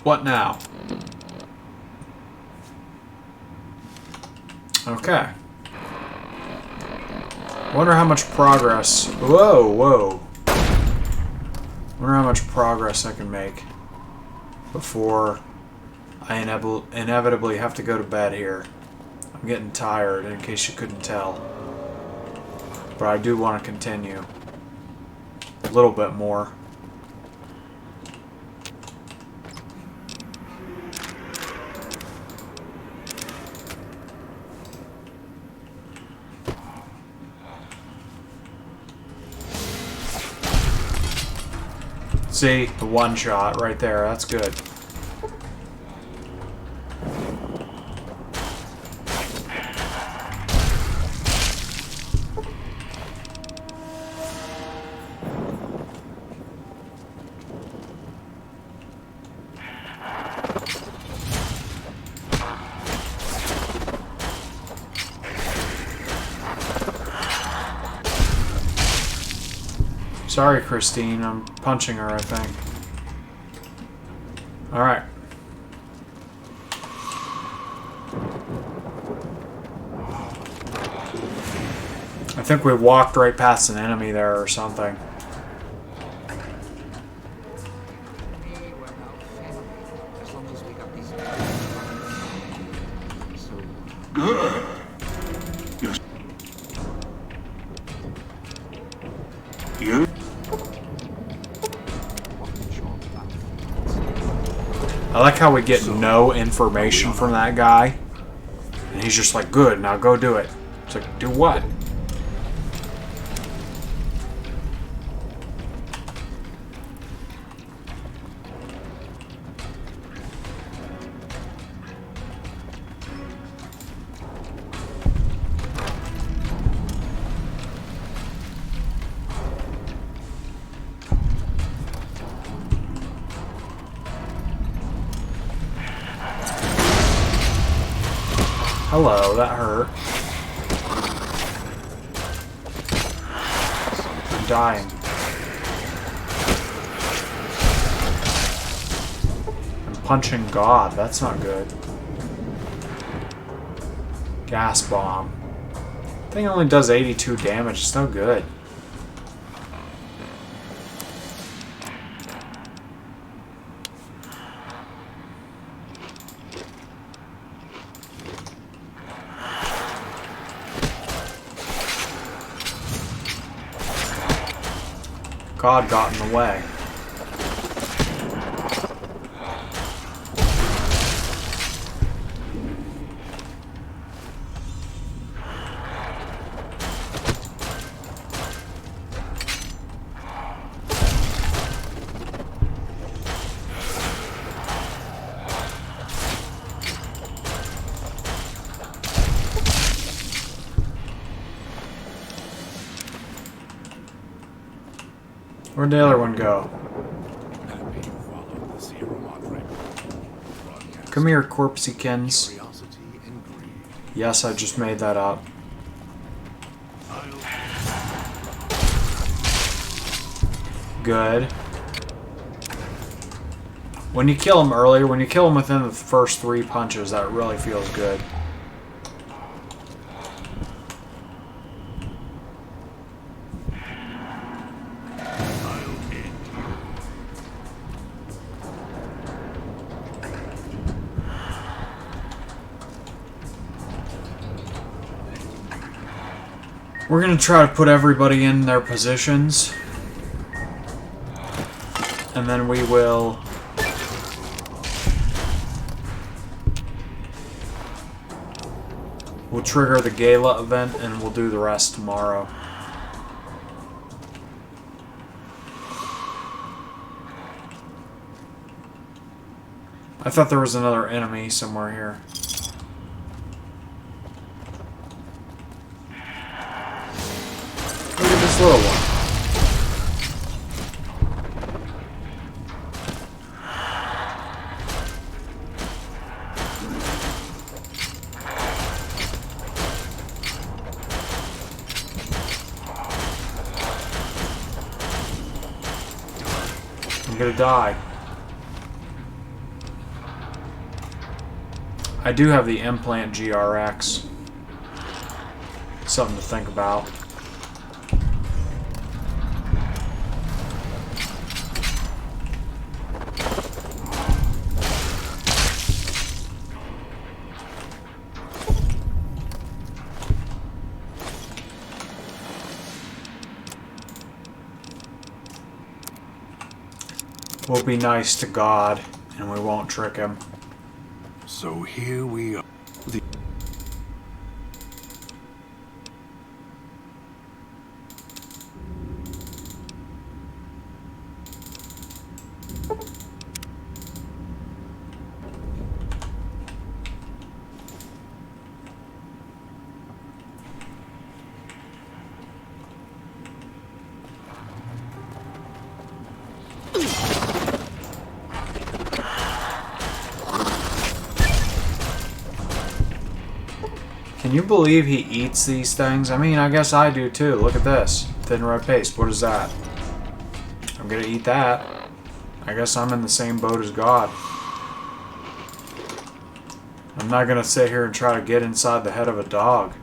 What now? Okay. Wonder how much progress... Whoa, whoa. Wonder how much progress I can make before I inevitably have to go to bed here. I'm getting tired, in case you couldn't tell. But I do want to continue. A little bit more. See, the one shot right there, that's good. Sorry, Christine. I'm punching her, I think. Alright. I think we walked right past an enemy there or something. I like how we get no information from that guy. And he's just like, good, now go do it. It's like, do what? Hello, that hurt. I'm dying. I'm punching God, that's not good. Gas bomb. Thing only does 82 damage, it's no good. God got in the way. Where'd the other one go? Come here, corpsekins. Yes, I just made that up. Good. When you kill him earlier, when you kill him within the first 3 punches, that really feels good. We're going to try to put everybody in their positions. And then we will... We'll trigger the gala event and we'll do the rest tomorrow. I thought there was another enemy somewhere here. Look at this little one. I'm gonna die. I do have the implant GRX. Something to think about. We'll be nice to God, and we won't trick him. So here we are. Can you believe he eats these things? I mean, I guess I do too. Look at this. Thin red paste. What is that? I'm gonna eat that. I guess I'm in the same boat as God. I'm not gonna sit here and try to get inside the head of a dog.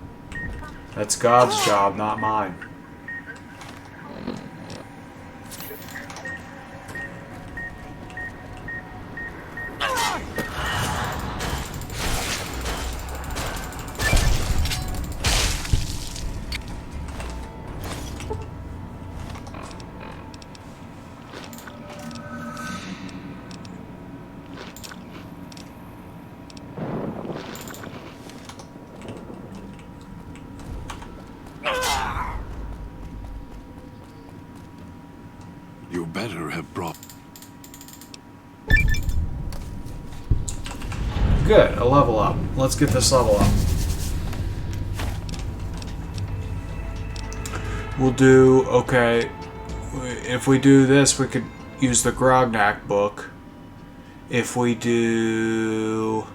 That's God's job, not mine. You better have brought... Good, a level up. Let's get this level up. We'll do, okay, if we do this, we could use the Grognak book. If we do...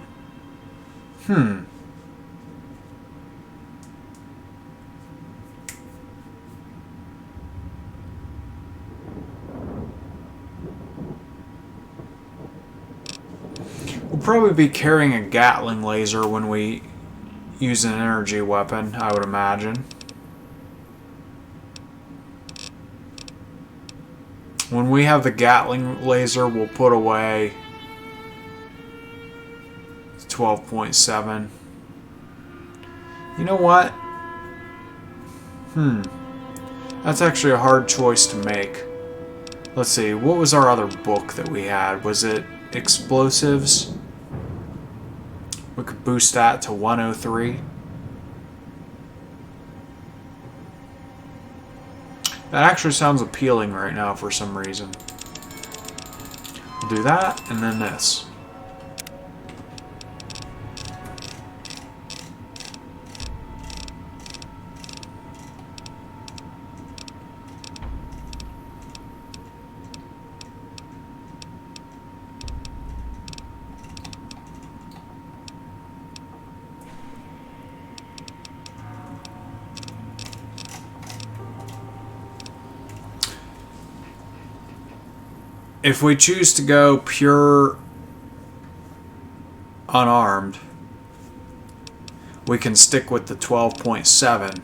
We'll probably be carrying a Gatling laser when we use an energy weapon, I would imagine. When we have the Gatling laser, we'll put away 12.7. You know what? That's actually a hard choice to make. Let's see, what was our other book that we had? Was it explosives? We could boost that to 103. That actually sounds appealing right now for some reason. We'll do that, and then this. If we choose to go pure unarmed, we can stick with the 12.7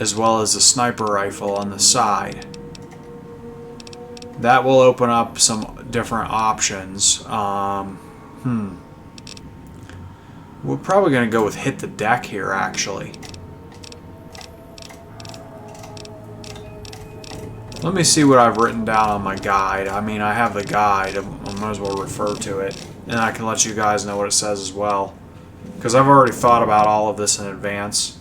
as well as the sniper rifle on the side. That will open up some different options. We're probably going to go with hit the deck here, actually. Let me see what I've written down on my guide. I mean, I have the guide. I might as well refer to it. And I can let you guys know what it says as well. Because I've already thought about all of this in advance.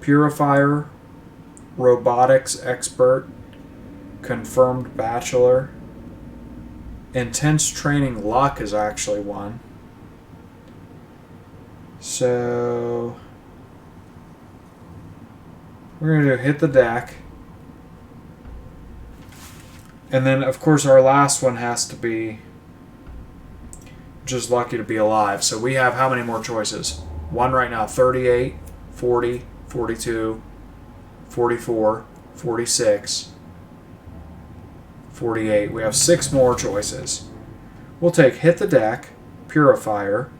Purifier, robotics expert, confirmed bachelor. Intense training luck is actually one. So we're going to hit the deck. And then, of course, our last one has to be just lucky to be alive. So we have how many more choices? One right now, 38, 40, 42, 44, 46, 48. We have 6 more choices. We'll take hit the deck, purifier,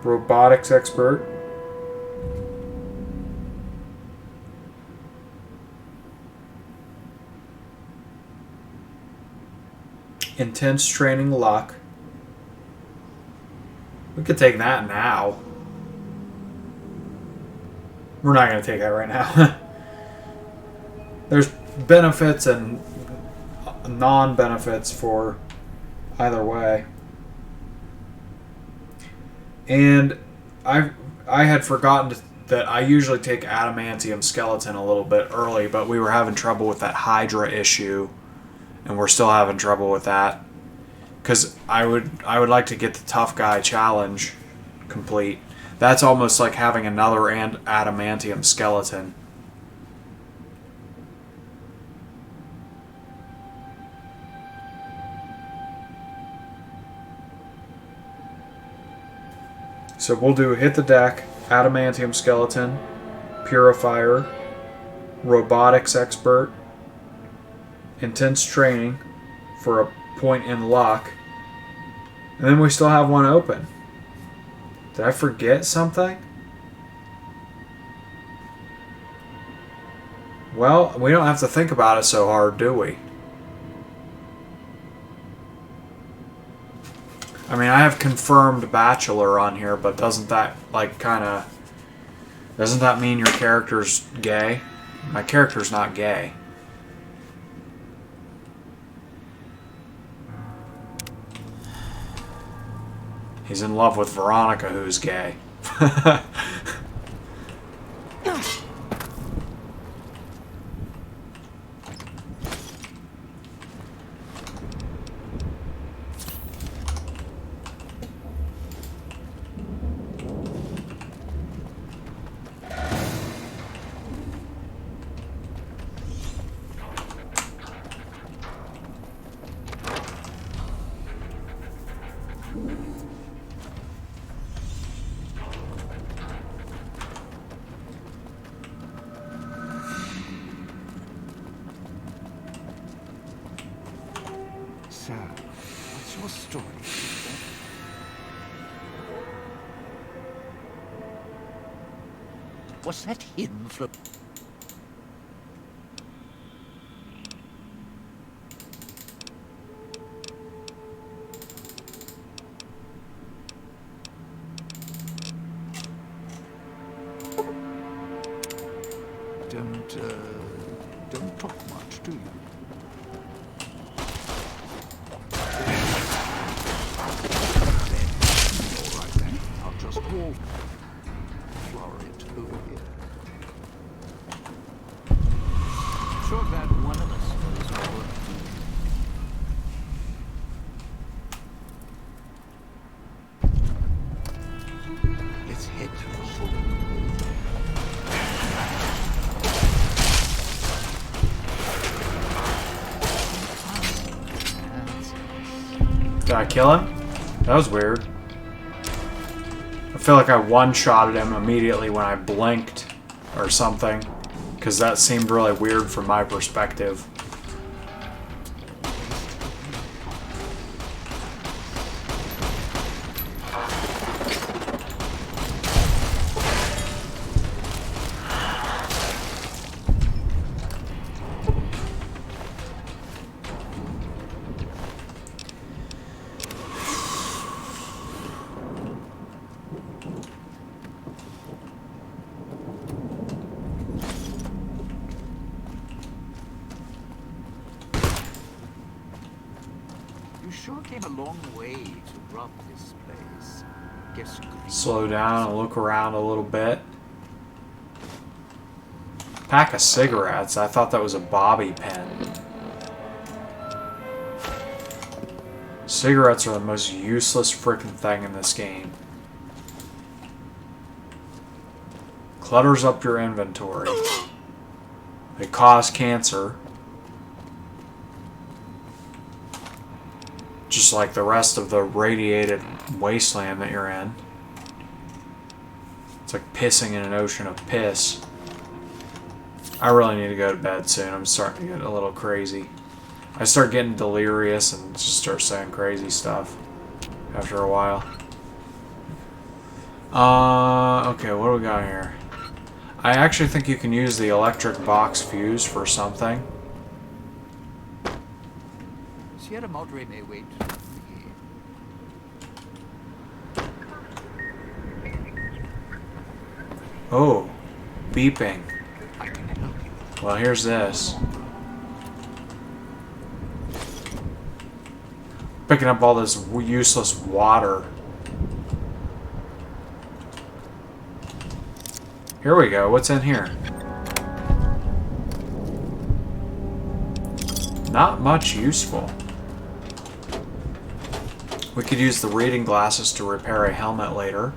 robotics expert, intense training luck. We could take that now. We're not going to take that right now. There's benefits and non-benefits for either way. And I had forgotten that I usually take adamantium skeleton a little bit early, but we were having trouble with that Hydra issue, and we're still having trouble with that. Because I would like to get the tough guy challenge complete. That's almost like having another adamantium skeleton. So we'll do hit the deck, adamantium skeleton, purifier, robotics expert, intense training for a point in luck, and then we still have one open. Did I forget something? Well, we don't have to think about it so hard, do we? I mean, I have confirmed bachelor on here, but doesn't that, like, doesn't that mean your character's gay? My character's not gay. He's in love with Veronica, who's gay. So, what's your story? Was that him from... Don't talk much, do you? Just walk. Florid over here. Sure glad one of us knows more. Let's head to the home. Did I kill him? That was weird. I feel like I one-shotted him immediately when I blinked or something, because that seemed really weird from my perspective. You sure came a long way to rob this place. Slow down and look around a little bit. Pack of cigarettes. I thought that was a bobby pin. Cigarettes are the most useless freaking thing in this game. Clutters up your inventory. They cause cancer. Just like the rest of the radiated wasteland that you're in. It's like pissing in an ocean of piss. I really need to go to bed soon. I'm starting to get a little crazy. I start getting delirious and just start saying crazy stuff after a while. Okay, what do we got here? I actually think you can use the electric box fuse for something. Sierra Madre may wait. Oh, beeping. Well, here's this. Picking up all this useless water. Here we go. What's in here? Not much useful. We could use the reading glasses to repair a helmet later.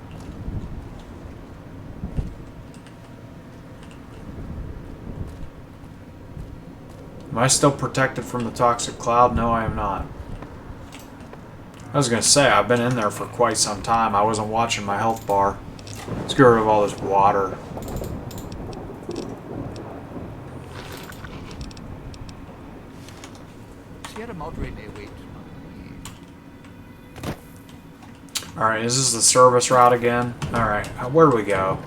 Am I still protected from the toxic cloud? No, I am not. I was going to say, I've been in there for quite some time. I wasn't watching my health bar. Let's get rid of all this water. Sierra Madre may wait. Alright, is this the service route again? Alright, where do we go?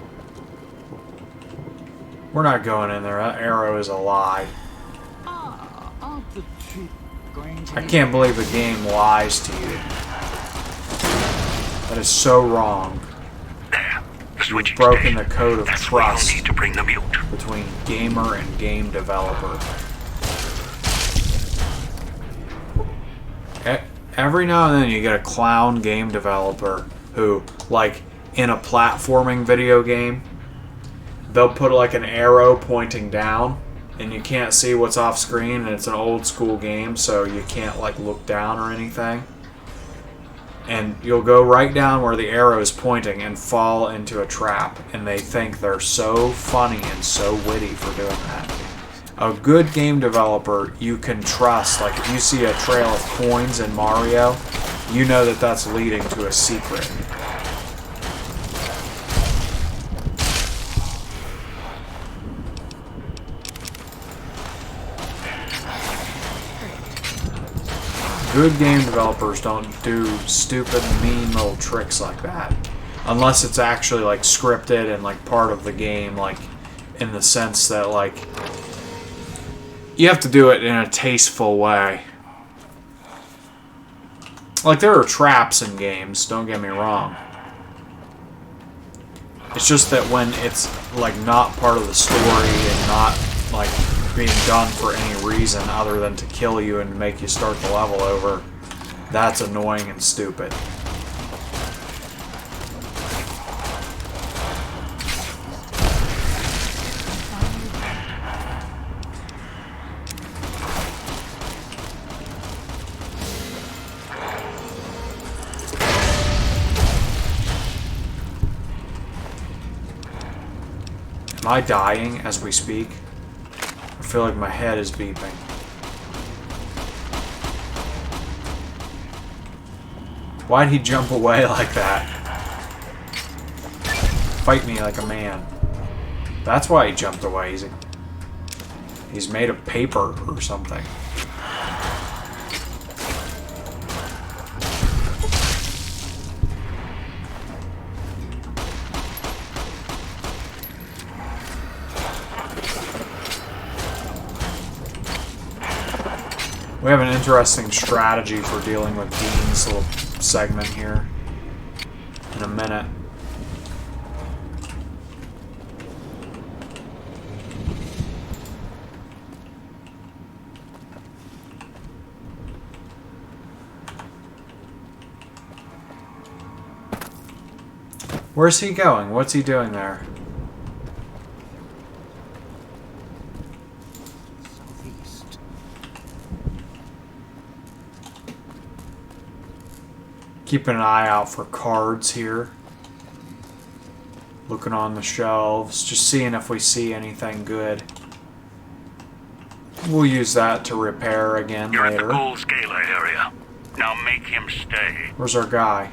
We're not going in there. That arrow is a lie. I can't believe a game lies to you. That is so wrong. You've broken the code of trust between gamer and game developer. Every now and then you get a clown game developer who, like, in a platforming video game, they'll put like an arrow pointing down and you can't see what's off screen, and it's an old school game, so you can't like look down or anything. And you'll go right down where the arrow is pointing and fall into a trap, and they think they're so funny and so witty for doing that. A good game developer you can trust. Like if you see a trail of coins in Mario, you know that that's leading to a secret. Good game developers don't do stupid, mean little tricks like that. Unless it's actually like scripted and like part of the game, like in the sense that like you have to do it in a tasteful way. Like there are traps in games, don't get me wrong. It's just that when it's like not part of the story and not like being done for any reason other than to kill you and make you start the level over, that's annoying and stupid. Am I dying as we speak? I feel like my head is beeping. Why'd he jump away like that? Fight me like a man. That's why he jumped away. He's made of paper or something. We have an interesting strategy for dealing with Dean's little segment here in a minute. Where's he going? What's he doing there? Southeast. Keeping an eye out for cards here. Looking on the shelves, just seeing if we see anything good. We'll use that to repair again You're later. at the gold scalar area. Now make him stay. Where's our guy?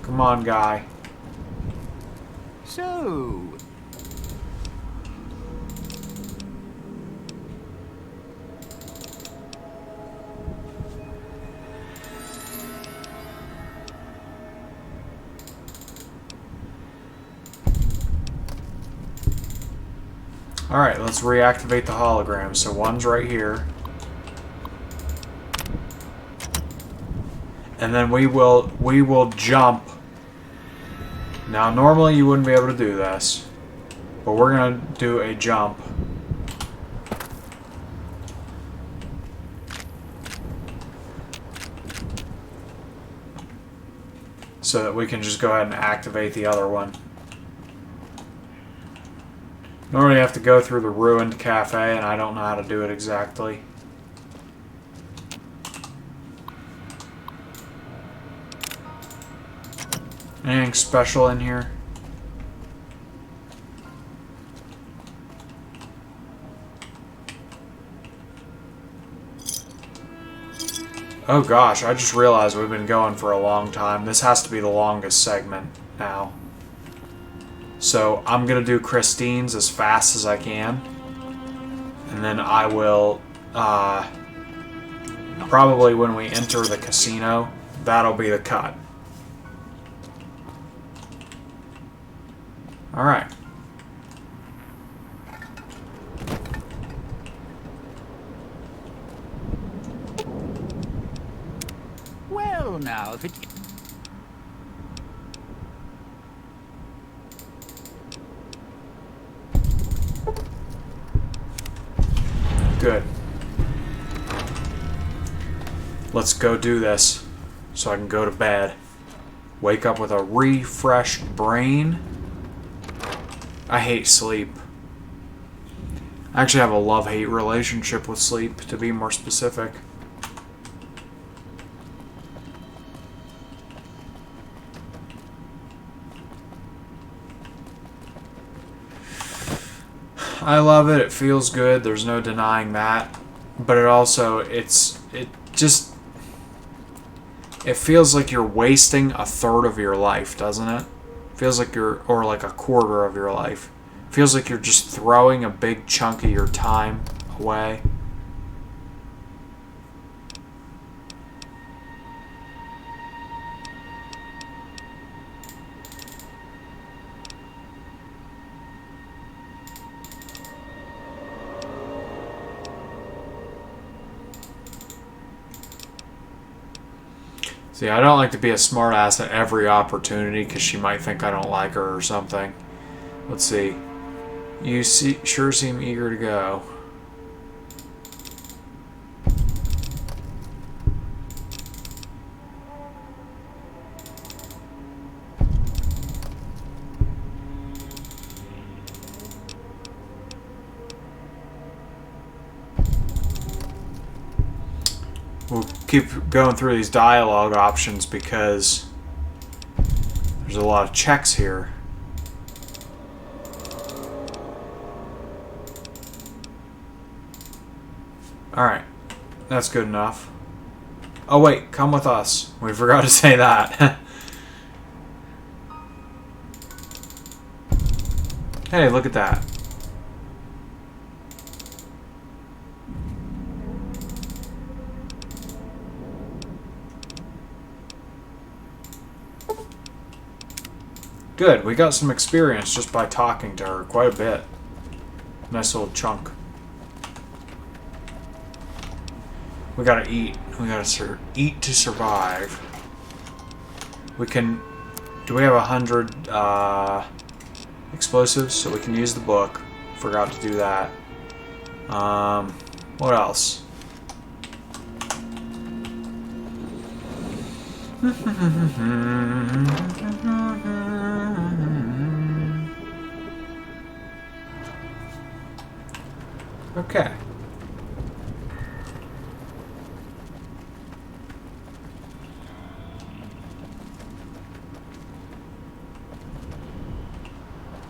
Come on, guy. So, Alright, let's reactivate the hologram. So one's right here. And then we will jump. Now normally you wouldn't be able to do this, but we're gonna do a jump. So that we can just go ahead and activate the other one. Normally you have to go through the ruined cafe, and I don't know how to do it exactly. Anything special in here? Oh gosh, I just realized we've been going for a long time. This has to be the longest segment now. So I'm going to do Christine's as fast as I can. And then I will, probably when we enter the casino, that'll be the cut. Alright. well now, if it... Good. Let's go do this so I can go to bed. Wake up with a refreshed brain. I hate sleep. I actually have a love-hate relationship with sleep, to be more specific. I love it. It feels good. There's no denying that. But it also, it feels like you're wasting a third of your life, doesn't it? Feels like or like a quarter of your life. Feels like you're just throwing a big chunk of your time away. See, I don't like to be a smartass at every opportunity because she might think I don't like her or something. Let's see. You sure seem eager to go. We'll keep going through these dialogue options because there's a lot of checks here. Alright, that's good enough. Oh wait, come with us. We forgot to say that. Hey, look at that. Good, we got some experience just by talking to her, quite a bit. Nice little chunk. We gotta eat. We gotta eat to survive. We can... Do we have 100 explosives? So we can use the book. Forgot to do that. What else? Okay.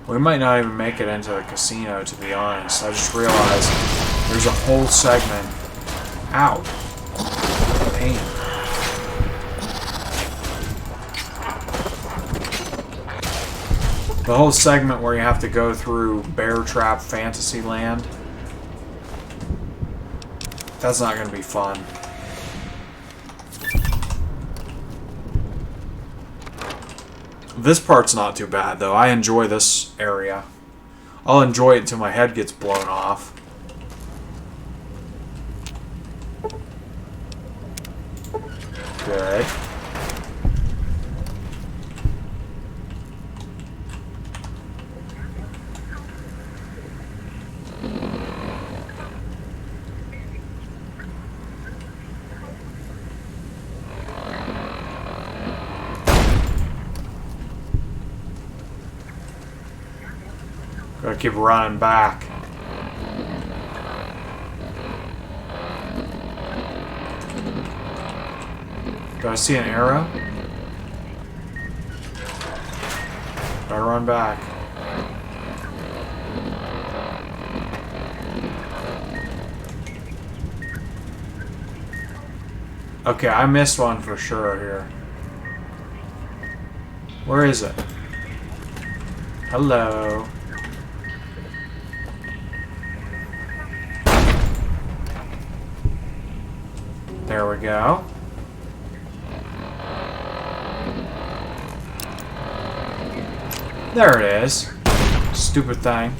We might not even make it into the casino, to be honest. I just realized there's a whole segment. Ow. Pain. The whole segment where you have to go through Bear Trap Fantasyland. That's not going to be fun. This part's not too bad, though. I enjoy this area. I'll enjoy it until my head gets blown off. Good. Gotta keep running back. Do I see an arrow? Gotta run back. Okay, I missed one for sure here. Where is it? Hello. There we go. There it is. Stupid thing.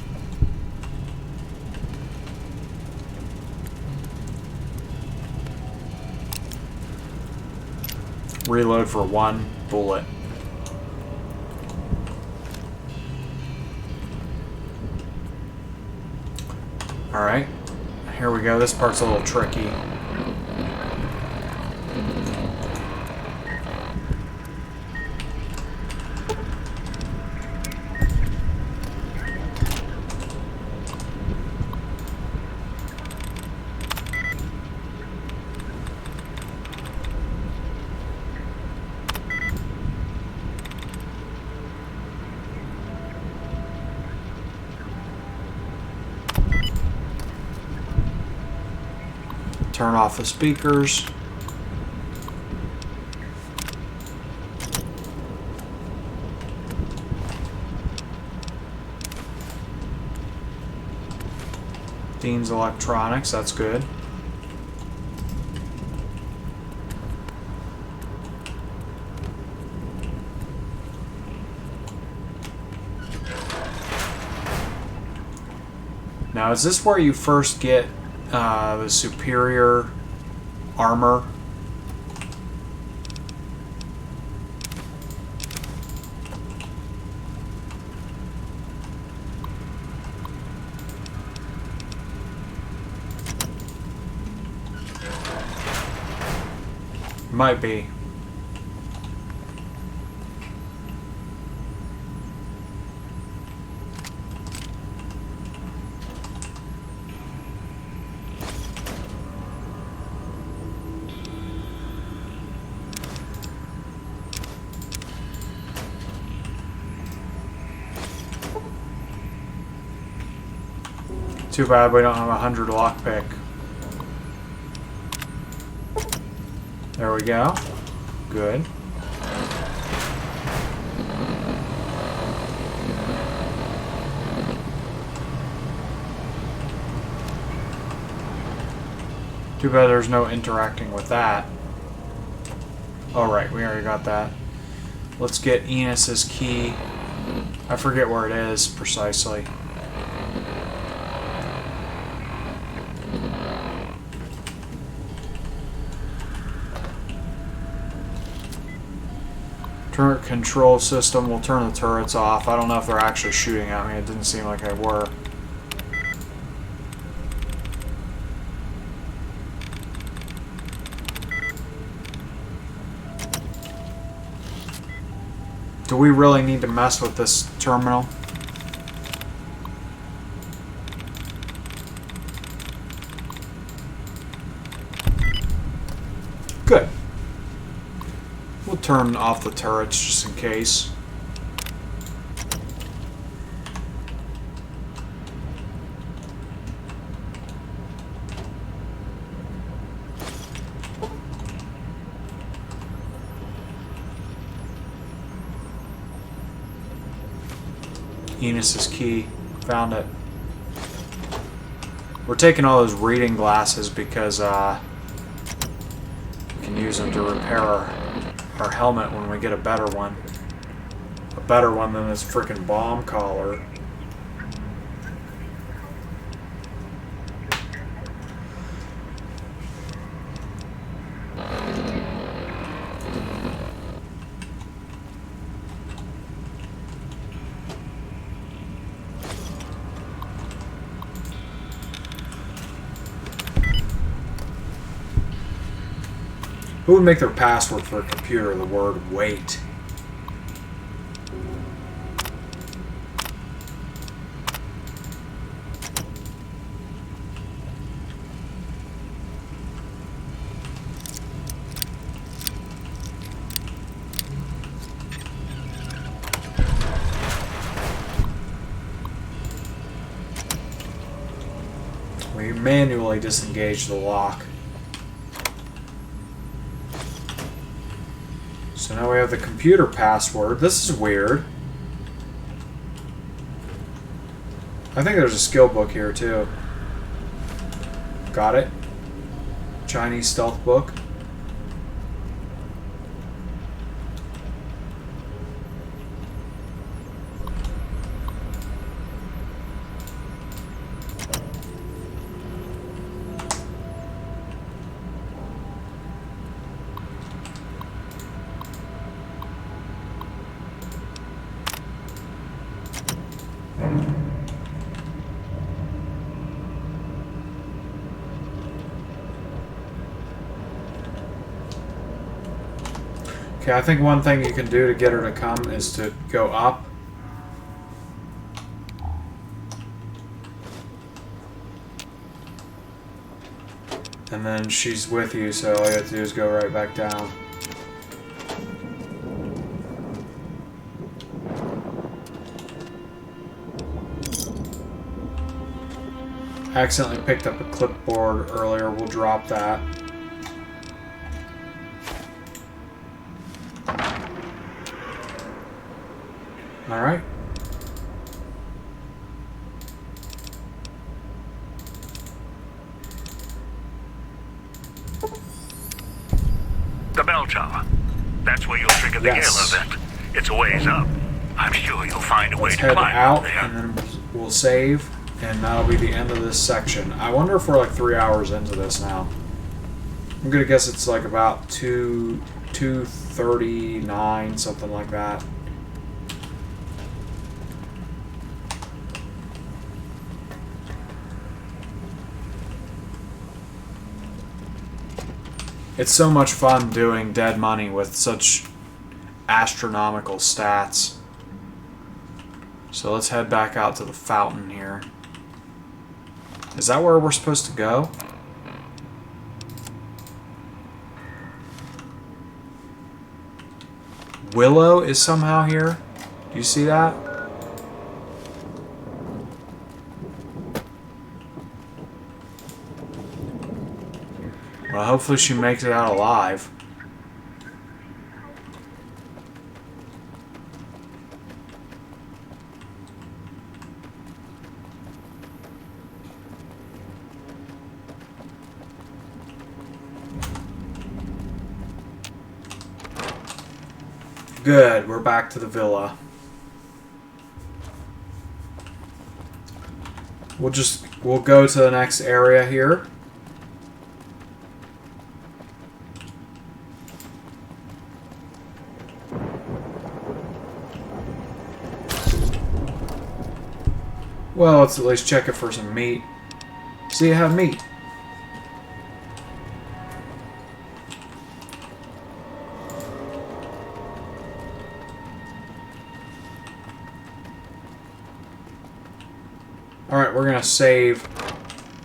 Reload for 1 bullet. Alright. Here we go. This part's a little tricky. Turn off the speakers. Dean's Electronics, that's good. Now, is this where you first get the superior armor? Might be. Too bad we don't have 100 lockpick. There we go. Good. Too bad there's no interacting with that. Alright, we already got that. Let's get Enos's key. I forget where it is precisely. Turret control system will turn the turrets off. I don't know if they're actually shooting at me. It didn't seem like they were. Do we really need to mess with this terminal? Good. We'll turn off the turrets just in case. Enos's key. Found it. We're taking all those reading glasses because we can use them to repair our helmet when we get a better one. A better one than this frickin' bomb collar. Who would make their password for a computer the word wait? We manually disengage the lock. So now we have the computer password. This is weird. I think there's a skill book here too. Got it. Chinese stealth book. Okay, I think one thing you can do to get her to come is to go up. And then she's with you, so all you have to do is go right back down. I accidentally picked up a clipboard earlier. We'll drop that. Alright. The bell tower. That's where you'll trigger the Yes. Gale event. It's a ways up. I'm sure you'll find a way Let's to head climb out, up there. and then we'll save, and that'll be the end of this section. I wonder if we're like 3 hours into this now. I'm gonna guess it's like about 2:39, something like that. It's so much fun doing Dead Money with such astronomical stats. So let's head back out to the fountain here. Is that where we're supposed to go? Willow is somehow here. Do you see that? Well, hopefully she makes it out alive. Good, we're back to the villa. We'll go to the next area here. Well, let's at least check it for some meat. See, you have meat. Alright, we're going to save.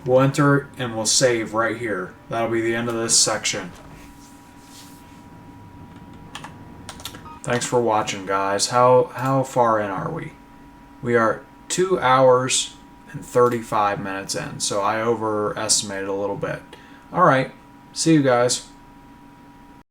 We'll enter and we'll save right here. That'll be the end of this section. Thanks for watching, guys. How far in are we? We are 2 hours and 35 minutes in, so I overestimated a little bit. Alright, see you guys.